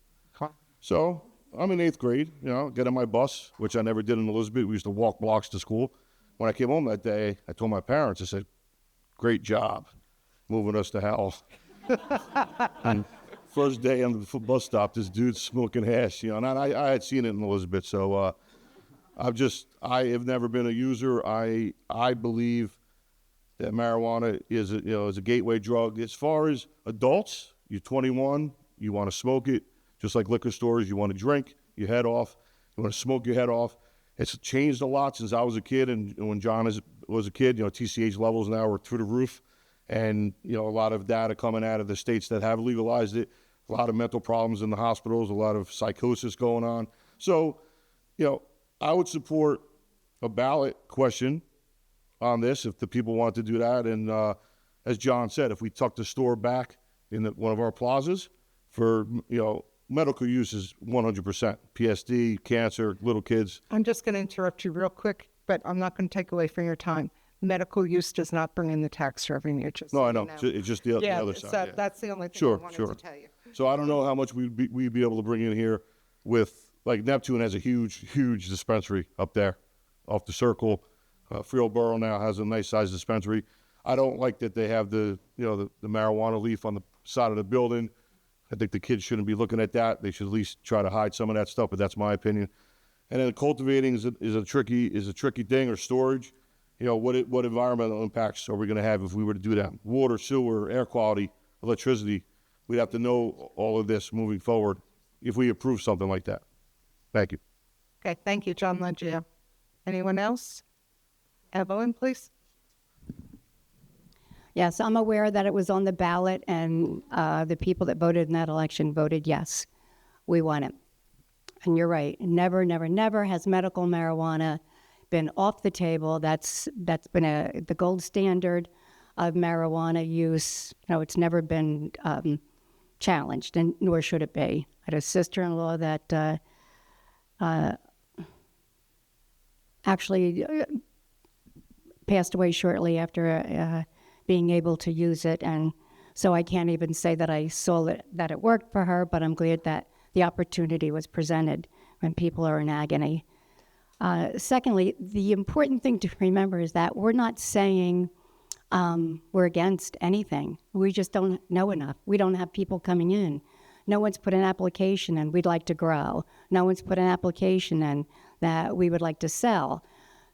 So I'm in 8th grade, get on my bus, which I never did in Elizabeth. We used to walk blocks to school. When I came home that day, I told my parents, I said, "Great job moving us to Howell." And first day on the bus stop, this dude's smoking hash, and I had seen it in Elizabeth. So I have never been a user. I believe that marijuana is a gateway drug. As far as adults, you're 21, you want to smoke it, just like liquor stores, you want to drink your head off, you want to smoke your head off. It's changed a lot since I was a kid, and when John was a kid, TCH levels now are through the roof, and a lot of data coming out of the states that have legalized it, a lot of mental problems in the hospitals, a lot of psychosis going on. So, I would support a ballot question on this if the people want to do that. And as John said, if we tuck the store back in one of our plazas for, medical use is 100%. PSD, cancer, little kids. I'm just going to interrupt you real quick, but I'm not going to take away from your time. Medical use does not bring in the tax revenue. Just No, so I you know. It's just the other side. So Yeah. that's the only thing Sure, I wanted sure. to tell you. So I don't know how much we'd be able to bring in here with, like, Neptune has a huge dispensary up there off the circle. Freelboro now has a nice sized dispensary. I don't like that they have the marijuana leaf on the side of the building. I think the kids shouldn't be looking at that. They should at least try to hide some of that stuff, but that's my opinion. And then cultivating is a tricky thing, or storage. What environmental impacts are we going to have if we were to do that? Water, sewer, air quality, electricity. We'd have to know all of this moving forward if we approve something like that. Thank you. Okay, thank you, John Leggio. Anyone else? Evelyn, please. Yes, I'm aware that it was on the ballot, and the people that voted in that election voted yes. We want it. And you're right. Never, never, never has medical marijuana been off the table. That's been the gold standard of marijuana use. It's never been challenged, and nor should it be. I had a sister-in-law that actually passed away shortly after being able to use it, and so I can't even say that I saw that it worked for her, but I'm glad that the opportunity was presented when people are in agony. Secondly, the important thing to remember is that we're not saying we're against anything. We just don't know enough. We don't have people coming in. No one's put an application in, we'd like to grow. No one's put an application in that we would like to sell.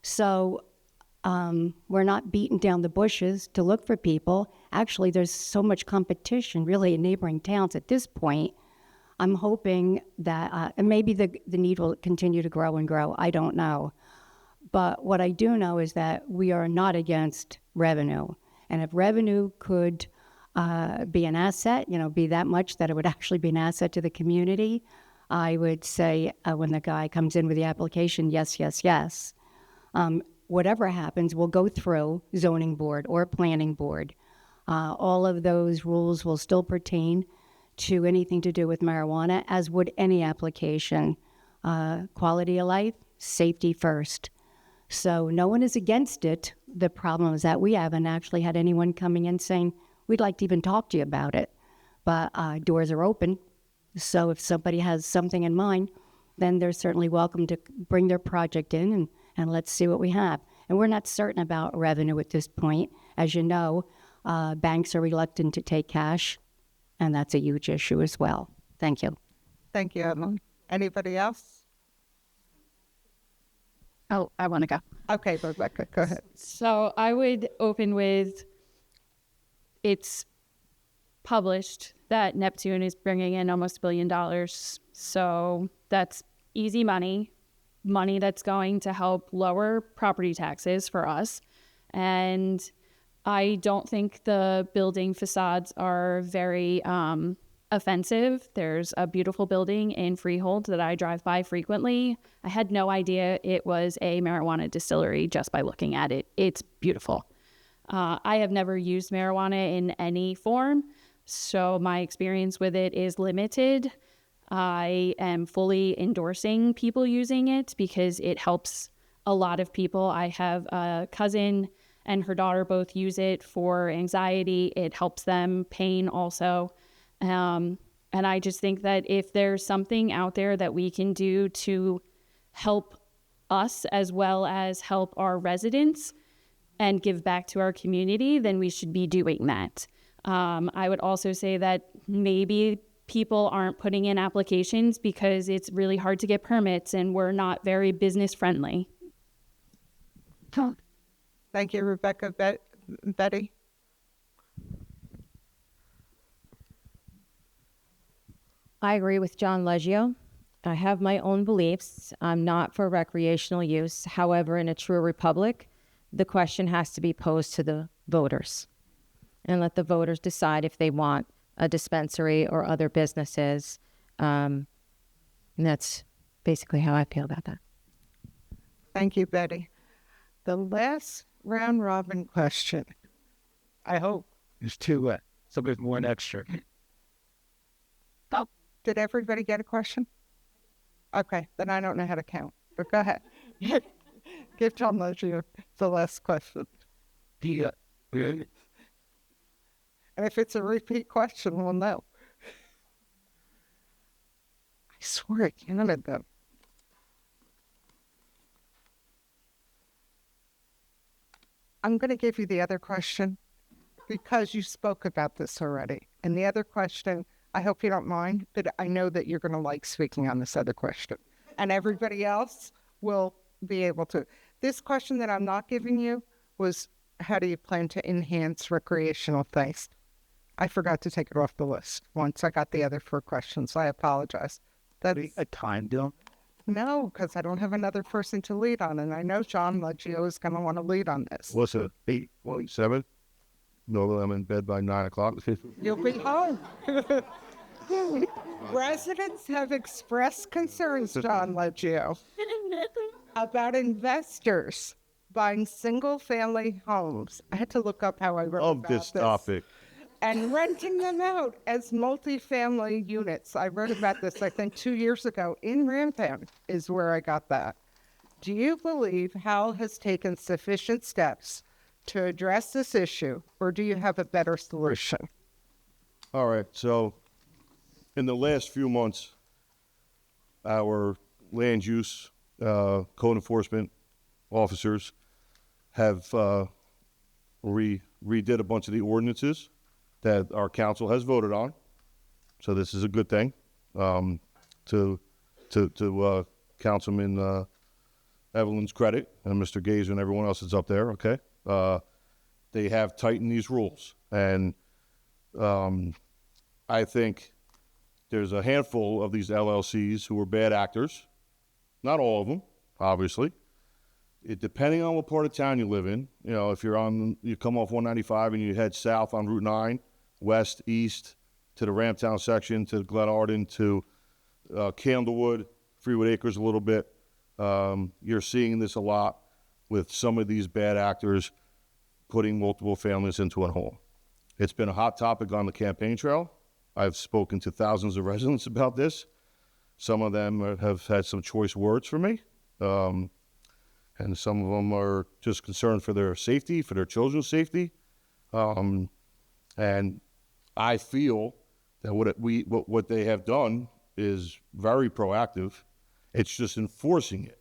So we're not beating down the bushes to look for people. Actually, there's so much competition really in neighboring towns at this point. I'm hoping that, and maybe the need will continue to grow and grow. I don't know. But what I do know is that we are not against revenue. And if revenue could be an asset, be that much that it would actually be an asset to the community, I would say when the guy comes in with the application, yes, yes, yes. Whatever happens, we'll go through zoning board or planning board. All of those rules will still pertain to anything to do with marijuana, as would any application. Quality of life, safety first. So no one is against it. The problem is that we haven't actually had anyone coming in saying, we'd like to even talk to you about it. But doors are open. So if somebody has something in mind, then they're certainly welcome to bring their project in and let's see what we have. And we're not certain about revenue at this point. As you know, banks are reluctant to take cash, and that's a huge issue as well. Thank you. Thank you, Evelyn. Anybody else? Oh, I want to go. Okay, Rebecca, go ahead. So I would open with, it's published that Neptune is bringing in almost $1 billion. So that's easy money that's going to help lower property taxes for us. And I don't think the building facades are very offensive. There's a beautiful building in Freehold that I drive by frequently. I had no idea it was a marijuana distillery just by looking at it. It's beautiful. I have never used marijuana in any form, so my experience with it is limited. I am fully endorsing people using it because it helps a lot of people. I have a cousin and her daughter both use it for anxiety. It helps them, pain also. And I just think that if there's something out there that we can do to help us as well as help our residents and give back to our community, then we should be doing that. I would also say that maybe people aren't putting in applications because it's really hard to get permits and we're not very business friendly. Thank you, Rebecca. Betty? I agree with John Leggio. I have my own beliefs. I'm not for recreational use. However, in a true republic, the question has to be posed to the voters and let the voters decide if they want a dispensary or other businesses. And that's basically how I feel about that. Thank you, Betty. The last round robin question. I hope it's two. So there's one extra. Did everybody get a question? Okay, then I don't know how to count, but go ahead. Give John Leggio the last question. The And if it's a repeat question, we'll know. I swear I counted them. I'm going to give you the other question because you spoke about this already. And the other question, I hope you don't mind, but I know that you're going to like speaking on this other question. And everybody else will be able to. This question that I'm not giving you was, how do you plan to enhance recreational things? I forgot to take it off the list once I got the other 4 questions. I apologize. That's a time deal. no, because I don't have another person to lead on, and I know John Leggio is going to want to lead on this. What's it? 8:47. Normally I'm in bed by 9 o'clock. You'll be home. Residents have expressed concerns, John Leggio, about investors buying single-family homes. I had to look up how I wrote Of about this topic. and renting them out as multifamily units. I wrote about this, I think, 2 years ago in Rampton is where I got that. Do you believe Howell has taken sufficient steps to address this issue, or do you have a better solution? All right. So in the last few months, our land use code enforcement officers have redid a bunch of the ordinances that our council has voted on. So this is a good thing. To Councilman Evelyn's credit, and Mr. Gazer and everyone else that's up there, okay? They have tightened these rules. And I think there's a handful of these LLCs who are bad actors. Not all of them, obviously. Depending on what part of town you live in, you know, if you come off 195 and you head south on Route 9, west, east, to the Ramptown section, to Glen Arden, to Candlewood, Freewood Acres a little bit, you're seeing this a lot with some of these bad actors putting multiple families into a home. It's been a hot topic on the campaign trail. I've spoken to thousands of residents about this. Some of them have had some choice words for me. And some of them are just concerned for their safety, for their children's safety. And I feel that what they have done is very proactive. It's just enforcing it.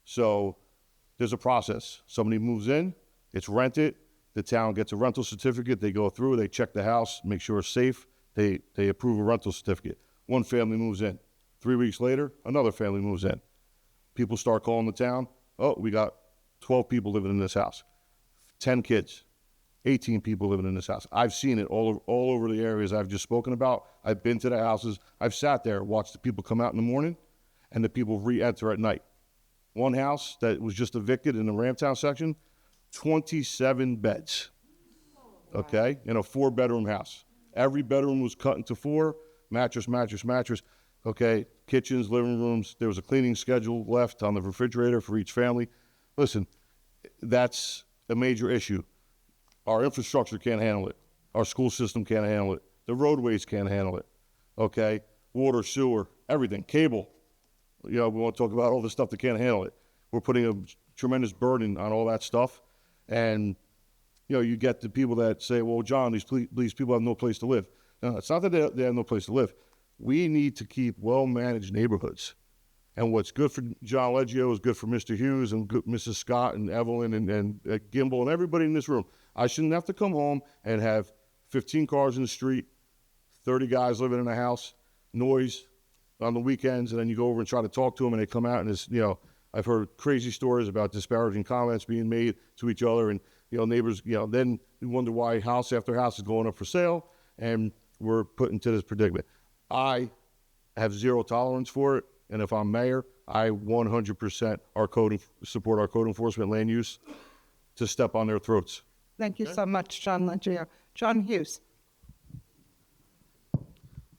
So there's a process. Somebody moves in, it's rented, the town gets a rental certificate, they go through, they check the house, make sure it's safe, they approve a rental certificate. One family moves in. 3 weeks later, another family moves in. People start calling the town. Oh, we got 12 people living in this house, 10 kids, 18 people living in this house. I've seen it all over the areas I've just spoken about. I've been to the houses. I've sat there, watched the people come out in the morning and the people re-enter at night. One house that was just evicted in the Ramptown section, 27 beds, okay, in a 4-bedroom house. Every bedroom was cut into 4, mattress, okay, kitchens, living rooms. There was a cleaning schedule left on the refrigerator for each family. Listen, that's a major issue. Our infrastructure can't handle it. Our school system can't handle it. The roadways can't handle it, okay? Water, sewer, everything, cable. You know, we want to talk about all the stuff that can't handle it. We're putting a tremendous burden on all that stuff. And, you know, you get the people that say, well, John, these people have no place to live. No, it's not that they have no place to live. We need to keep well-managed neighborhoods. And what's good for John Leggio is good for Mr. Hughes and Mrs. Scott and Evelyn and Gimbel and everybody in this room. I shouldn't have to come home and have 15 cars in the street, 30 guys living in a house, noise on the weekends, and then you go over and try to talk to them and they come out and it's, you know, I've heard crazy stories about disparaging comments being made to each other and, you know, neighbors, you know, then you wonder why house after house is going up for sale and we're put into this predicament. I have zero tolerance for it. And if I'm mayor, I 100% support our code enforcement land use to step on their throats. Thank you so much, John Leggio. John Hughes.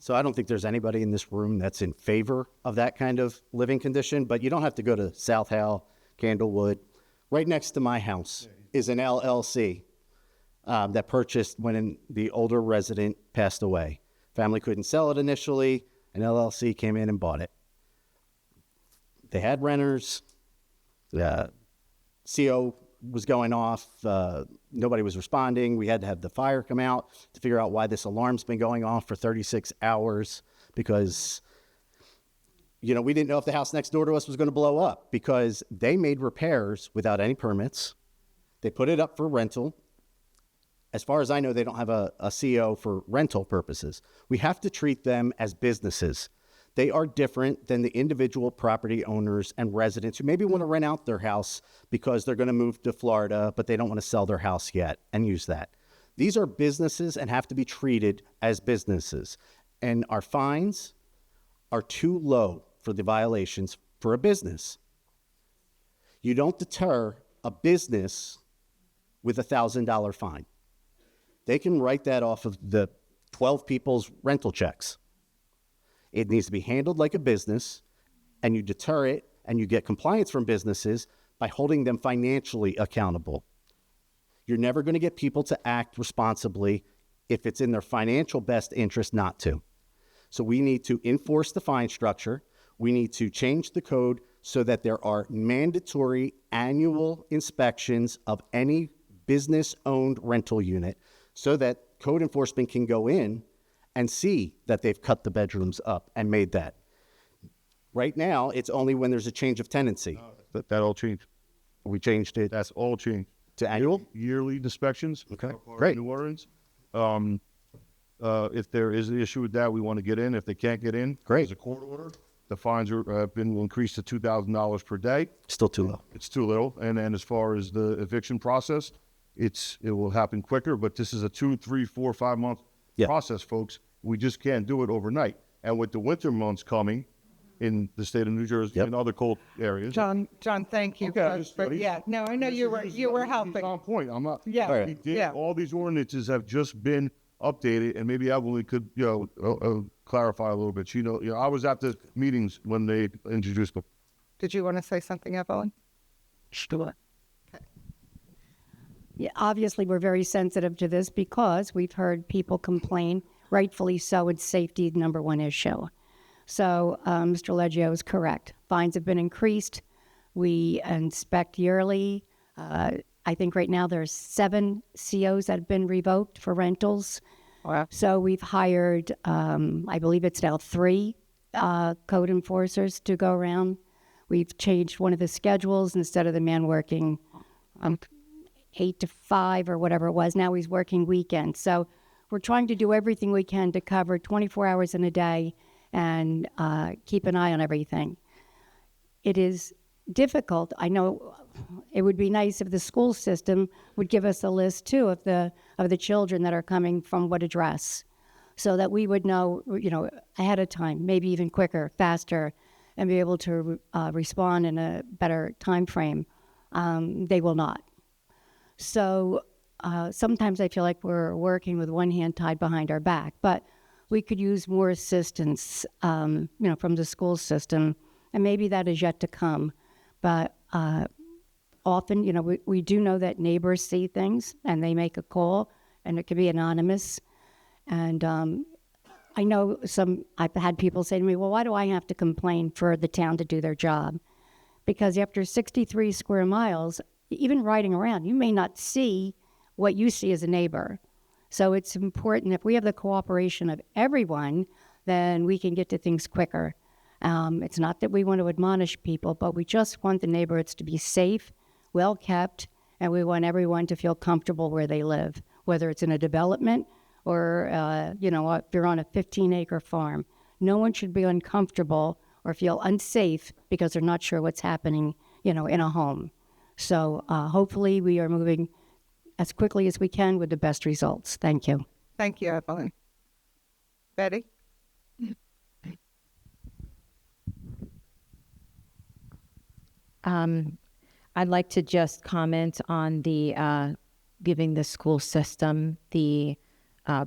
So I don't think there's anybody in this room that's in favor of that kind of living condition, but you don't have to go to South Howell, Candlewood. Right next to my house is an LLC that purchased when the older resident passed away. Family couldn't sell it initially. An LLC came in and bought it. They had renters. The CO was going off. Nobody was responding. We had to have the fire come out to figure out why this alarm's been going off for 36 hours because, you know, we didn't know if the house next door to us was going to blow up because they made repairs without any permits. They put it up for rental. As far as I know, they don't have a CO for rental purposes. We have to treat them as businesses. They are different than the individual property owners and residents who maybe want to rent out their house because they're going to move to Florida, but they don't want to sell their house yet and use that. These are businesses and have to be treated as businesses. And our fines are too low for the violations for a business. You don't deter a business with a $1,000 fine. They can write that off of the 12 people's rental checks. It needs to be handled like a business, and you deter it, and you get compliance from businesses by holding them financially accountable. You're never going to get people to act responsibly if it's in their financial best interest not to. So we need to enforce the fine structure. We need to change the code so that there are mandatory annual inspections of any business-owned rental unit so that code enforcement can go in and see that they've cut the bedrooms up and made that. Right now, it's only when there's a change of tenancy. That all changed. We changed it That's all changed. to annual? Yearly inspections. Okay, are part of great. New Orleans. If there is an issue with that, we want to get in. If they can't get in, Great. there's a court order. The fines have been increased to $2,000 per day. Still too low. It's too little. And then as far as the eviction process, it will happen quicker. But this is a 2, 3, 4, 5 month process, folks. We just can't do it overnight. And with the winter months coming in the state of New Jersey and other cold areas. John, thank you. Okay, I know you were helping. On point. I'm not. Yeah, All right. We did, yeah. all these ordinances have just been updated, and maybe Evelyn could, clarify a little bit. I was at the meetings when they introduced them. Did you want to say something, Evelyn? Sure. Yeah, obviously, we're very sensitive to this because we've heard people complain, rightfully so, it's safety number one issue. So Mr. Leggio is correct. Fines have been increased. We inspect yearly. I think right now there's 7 COs that have been revoked for rentals. Wow. So we've hired, I believe it's now 3 code enforcers to go around. We've changed one of the schedules. Instead of the man working 8 to 5 or whatever it was, now he's working weekends. So we're trying to do everything we can to cover 24 hours in a day and keep an eye on everything. It is difficult. I know it would be nice if the school system would give us a list too of the children that are coming from what address, so that we would know, ahead of time, maybe even quicker, faster, and be able to respond in a better time frame. They will not. So sometimes I feel like we're working with one hand tied behind our back, but we could use more assistance, from the school system, and maybe that is yet to come. But often, we do know that neighbors see things and they make a call, and it could be anonymous. And I know I've had people say to me, well, why do I have to complain for the town to do their job? Because after 63 square miles, even riding around, you may not see what you see as a neighbor. So it's important, if we have the cooperation of everyone, then we can get to things quicker. It's not that we want to admonish people, but we just want the neighborhoods to be safe, well kept, and we want everyone to feel comfortable where they live, whether it's in a development or, if you're on a 15-acre farm. No one should be uncomfortable or feel unsafe because they're not sure what's happening, in a home. So hopefully we are moving as quickly as we can with the best results. Thank you. Thank you, Evelyn. Betty? I'd like to just comment on the giving the school system the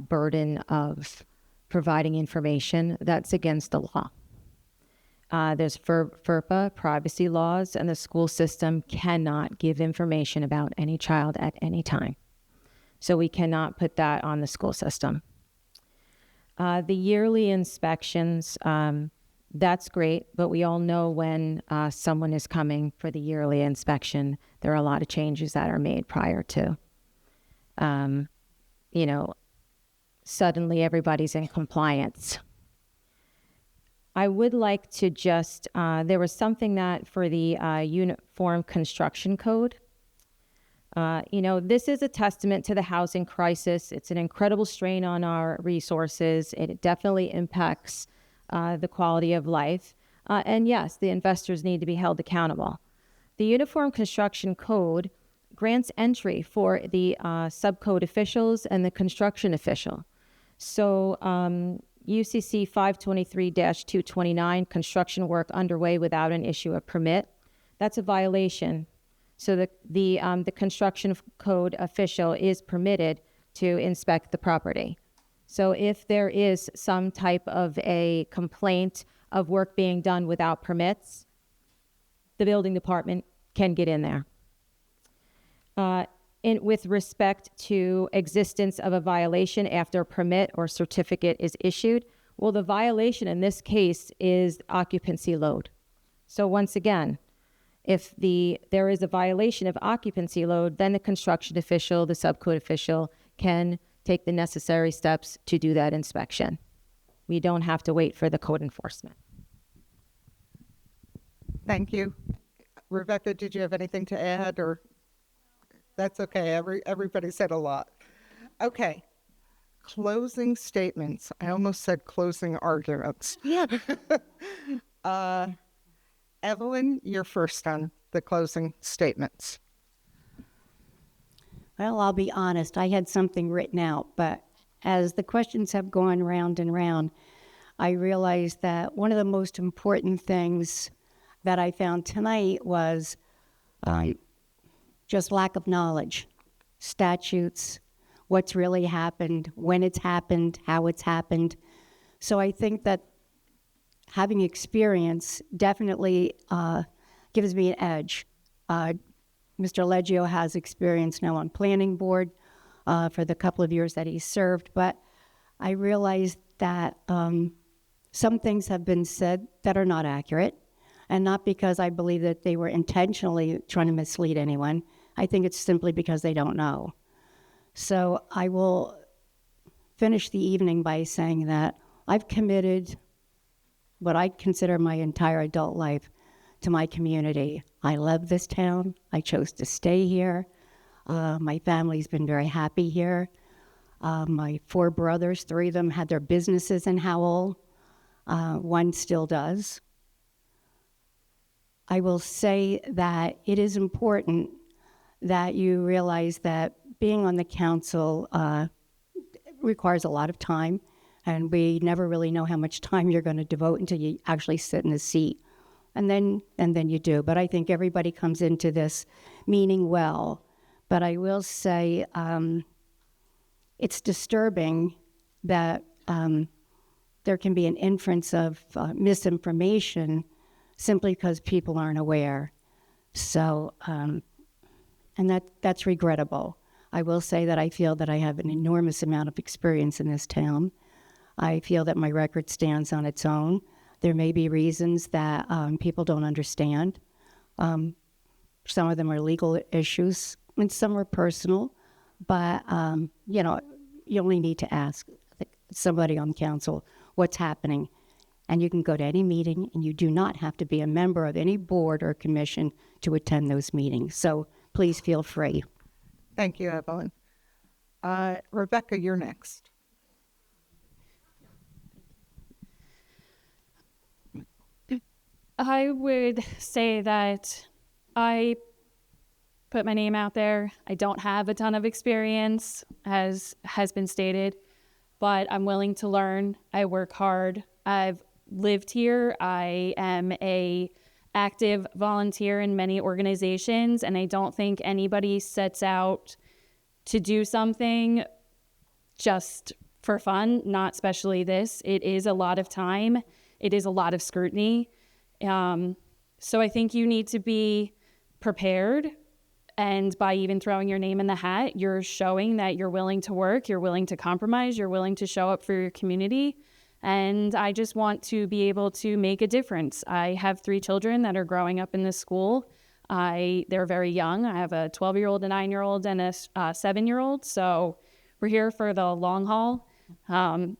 burden of providing information, that's against the law. There's FERPA privacy laws, and the school system cannot give information about any child at any time. So we cannot put that on the school system. The yearly inspections, that's great, but we all know when someone is coming for the yearly inspection, there are a lot of changes that are made prior to. Suddenly everybody's in compliance. I would like to just, there was something that for the Uniform Construction Code, this is a testament to the housing crisis. It's an incredible strain on our resources. It definitely impacts the quality of life. And yes, the investors need to be held accountable. The Uniform Construction Code grants entry for the subcode officials and the construction official. So UCC 523-229, construction work underway without an issue of permit, that's a violation. So the construction code official is permitted to inspect the property. So if there is some type of a complaint of work being done without permits, the building department can get in there. With respect to existence of a violation after a permit or certificate is issued, well, the violation in this case is occupancy load. So once again, if there is a violation of occupancy load, then the construction official, the subcode official, can take the necessary steps to do that inspection. We don't have to wait for the code enforcement. Thank you. Rebecca, did you have anything to add, or? That's okay. Everybody said a lot. Okay. Closing statements. I almost said closing arguments. Yeah. Evelyn, you're first on the closing statements. Well, I'll be honest. I had something written out, but as the questions have gone round and round, I realized that one of the most important things that I found tonight was just lack of knowledge, statutes, what's really happened, when it's happened, how it's happened. So I think that having experience definitely gives me an edge. Mr. Leggio has experience now on planning board for the couple of years that he's served, but I realized that some things have been said that are not accurate, and not because I believe that they were intentionally trying to mislead anyone. I think it's simply because they don't know. So I will finish the evening by saying that I've committed what I consider my entire adult life to my community. I love this town. I chose to stay here. My family's been very happy here. My 4 brothers, 3 of them had their businesses in Howell. One still does. I will say that it is important that you realize that being on the council requires a lot of time, and we never really know how much time you're going to devote until you actually sit in a seat, and then you do. But I think everybody comes into this meaning well. But I will say it's disturbing that there can be an inference of misinformation simply because people aren't aware. So. And that's regrettable. I will say that I feel that I have an enormous amount of experience in this town. I feel that my record stands on its own. There may be reasons that people don't understand. Some of them are legal issues, and some are personal. But, you only need to ask somebody on council what's happening. And you can go to any meeting, and you do not have to be a member of any board or commission to attend those meetings. So please feel free. Thank you, Evelyn. Rebecca, you're next. I would say that I put my name out there. I don't have a ton of experience, as has been stated, but I'm willing to learn. I work hard. I've lived here. I am a active volunteer in many organizations, and I don't think anybody sets out to do something just for fun, not especially this. It is a lot of time. It is a lot of scrutiny. So I think you need to be prepared. And by even throwing your name in the hat, you're showing that you're willing to work, you're willing to compromise, you're willing to show up for your community. And I just want to be able to make a difference. I have 3 children that are growing up in this school. They're very young. I have a 12-year-old, a 9-year-old, and a 7-year-old. So we're here for the long haul. And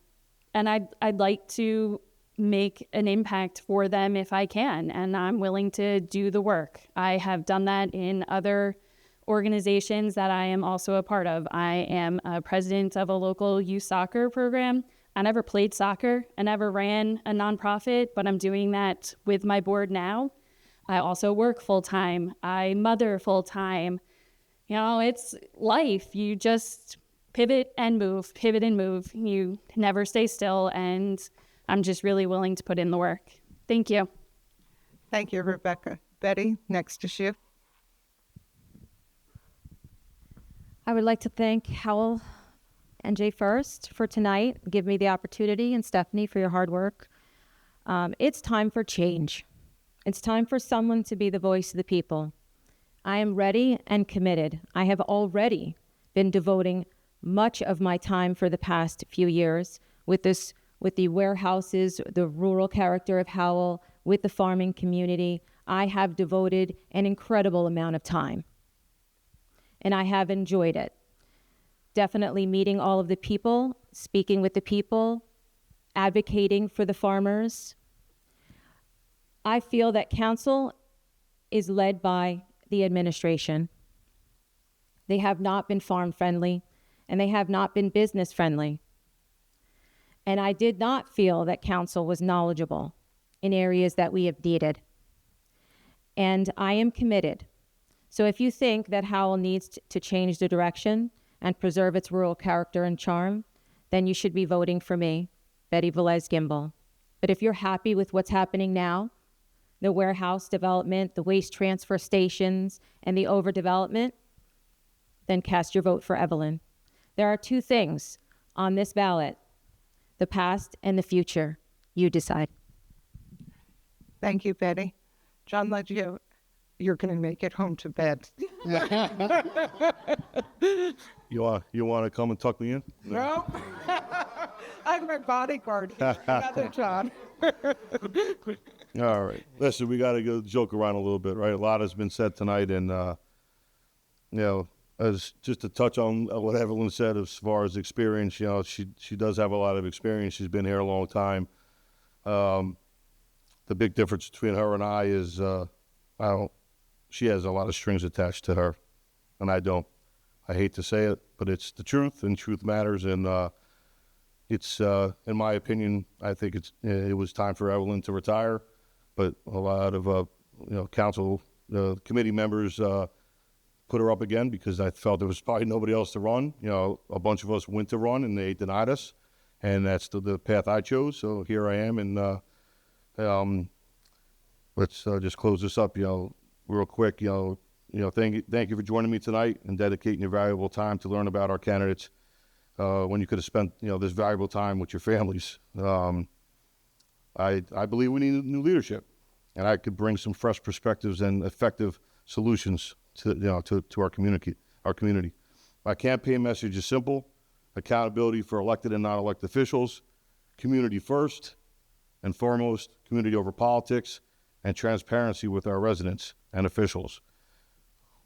I'd like to make an impact for them if I can, and I'm willing to do the work. I have done that in other organizations that I am also a part of. I am a president of a local youth soccer program. I never played soccer. I never ran a nonprofit, but I'm doing that with my board now. I also work full-time. I mother full-time. You know, it's life. You just pivot and move, pivot and move. You never stay still, and I'm just really willing to put in the work. Thank you. Thank you, Rebecca. Betty, next is you. I would like to thank Howell and Jay first for tonight. Give me the opportunity, and Stephanie for your hard work. It's time for change. It's time for someone to be the voice of the people. I am ready and committed. I have already been devoting much of my time for the past few years with the warehouses, the rural character of Howell, with the farming community. I have devoted an incredible amount of time, and I have enjoyed it. Definitely meeting all of the people, speaking with the people, advocating for the farmers. I feel that council is led by the administration. They have not been farm friendly, and they have not been business friendly. And I did not feel that council was knowledgeable in areas that we have needed. And I am committed. So if you think that Howell needs to change the direction and preserve its rural character and charm, then you should be voting for me, Betty Velez Gimbel. But if you're happy with what's happening now, the warehouse development, the waste transfer stations, and the overdevelopment, then cast your vote for Evelyn. There are 2 things on this ballot: the past and the future. You decide. Thank you, Betty. John Leggio, you're going to make it home to bed. You want to come and tuck me in? No? I'm my bodyguard. Another John. All right. Listen, we got to go joke around a little bit, right? A lot has been said tonight, and as just to touch on what Evelyn said as far as experience, she does have a lot of experience. She's been here a long time. The big difference between her and I is she has a lot of strings attached to her, and I don't. I hate to say it, but it's the truth, and truth matters. And it's, in my opinion, I think it was time for Evelyn to retire. But a lot of council committee members put her up again because I felt there was probably nobody else to run. A bunch of us went to run, and they denied us, and that's the path I chose. So here I am, and let's just close this up. Real quick. Thank you for joining me tonight and dedicating your valuable time to learn about our candidates when you could have spent this valuable time with your families. I believe we need new leadership, and I could bring some fresh perspectives and effective solutions to our community. My campaign message is simple: accountability for elected and non-elected officials, community first and foremost, community over politics, and transparency with our residents and officials.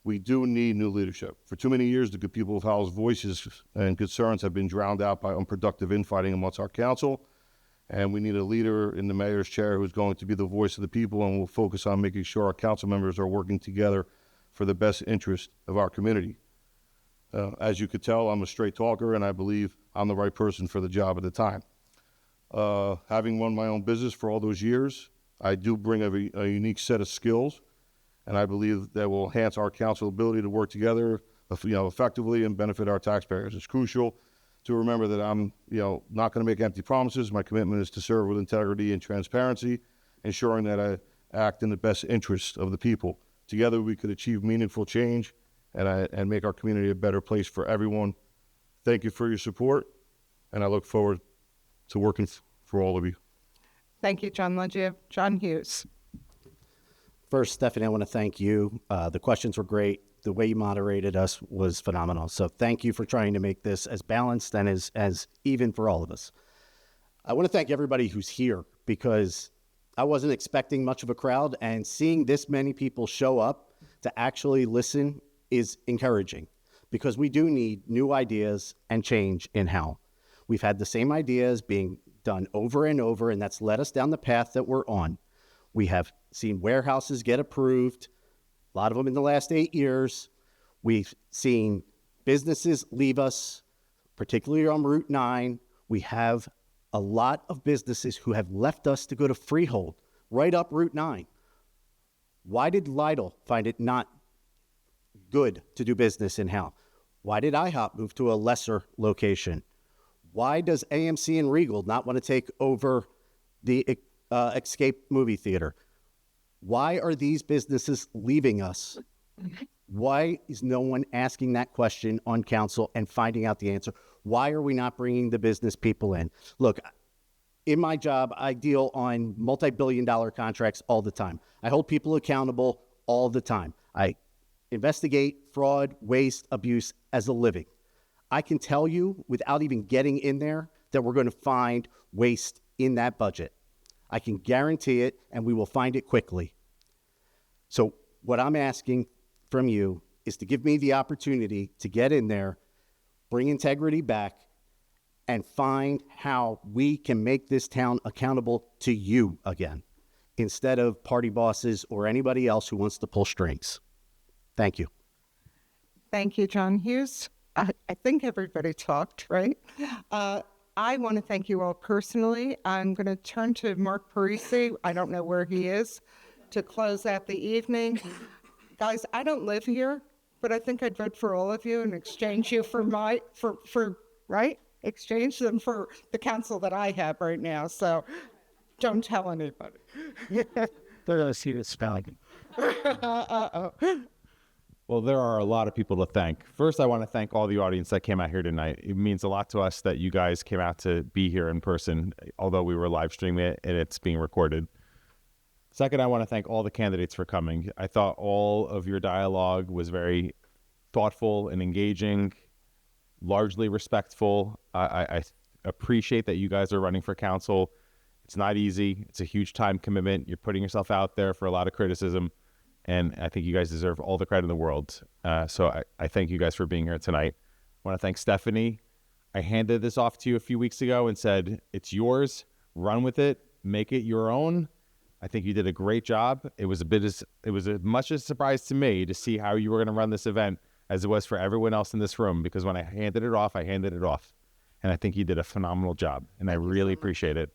We do need new leadership. For too many years, the good people of Howell's voices and concerns have been drowned out by unproductive infighting amongst our council, and we need a leader in the mayor's chair who's going to be the voice of the people and will focus on making sure our council members are working together for the best interest of our community. As you could tell, I'm a straight talker, and I believe I'm the right person for the job at the time. Having run my own business for all those years, I do bring a unique set of skills, and I believe that will enhance our council ability to work together, effectively and benefit our taxpayers. It's crucial to remember that I'm, not going to make empty promises. My commitment is to serve with integrity and transparency, ensuring that I act in the best interest of the people. Together, we could achieve meaningful change and make our community a better place for everyone. Thank you for your support. and I look forward to working for all of you. Thank you, John Leggio. John Hughes. First, Stephanie, I want to thank you. The questions were great. The way you moderated us was phenomenal. So thank you for trying to make this as balanced and as even for all of us. I want to thank everybody who's here because I wasn't expecting much of a crowd, and seeing this many people show up to actually listen is encouraging because we do need new ideas and change in Howell. We've had the same ideas being done over and over, and that's led us down the path that we're on. We have seen warehouses get approved, a lot of them in the last 8 years. We've seen businesses leave us, particularly on Route 9. We have a lot of businesses who have left us to go to Freehold, right up Route 9. Why did Lidl find it not good to do business in Howell? Why did IHOP move to a lesser location? Why does AMC and Regal not want to take over the Escape movie theater? Why are these businesses leaving us? Why is no one asking that question on council and finding out the answer? Why are we not bringing the business people in? Look, in my job, I deal on multi-billion-dollar contracts all the time. I hold people accountable all the time. I investigate fraud, waste, abuse as a living. I can tell you without even getting in there that we're going to find waste in that budget. I can guarantee it, and we will find it quickly. So what I'm asking from you is to give me the opportunity to get in there, bring integrity back, and find how we can make this town accountable to you again, instead of party bosses or anybody else who wants to pull strings. Thank you. Thank you, John Hughes. I think everybody talked, right? I want to thank you all personally. I'm going to turn to Mark Parisi. I don't know where he is to close out the evening. Guys, I don't live here, but I think I'd vote for all of you and exchange you for right? Exchange them for the council that I have right now. So don't tell anybody. They're going to see the spelling. Well, there are a lot of people to thank. First, I want to thank all the audience that came out here tonight. It means a lot to us that you guys came out to be here in person, although we were live streaming it and it's being recorded. Second, I want to thank all the candidates for coming. I thought all of your dialogue was very thoughtful and engaging, largely respectful. I appreciate that you guys are running for council. It's not easy. It's a huge time commitment. You're putting yourself out there for a lot of criticism. And I think you guys deserve all the credit in the world. So I thank you guys for being here tonight. I want to thank Stephanie. I handed this off to you a few weeks ago and said, it's yours. Run with it. Make it your own. I think you did a great job. It was as much a surprise to me to see how you were going to run this event as it was for everyone else in this room, because when I handed it off, And I think you did a phenomenal job, and I really appreciate it.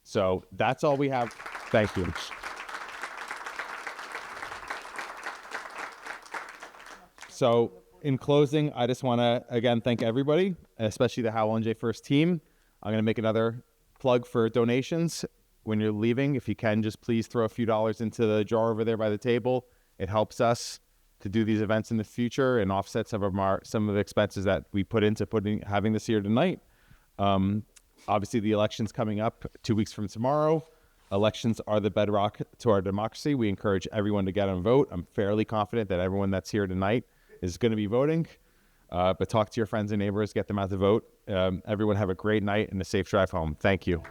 So that's all we have. Thank you. So in closing, I just want to, again, thank everybody, especially the Howell and J First team. I'm going to make another plug for donations. When you're leaving, if you can, just please throw a few dollars into the jar over there by the table. It helps us to do these events in the future and offset some of the expenses that we put into having this here tonight. Obviously, the election's coming up 2 weeks from tomorrow. Elections are the bedrock to our democracy. We encourage everyone to get out and vote. I'm fairly confident that everyone that's here tonight is going to be voting. But talk to your friends and neighbors, get them out to vote. Everyone have a great night and a safe drive home. Thank you.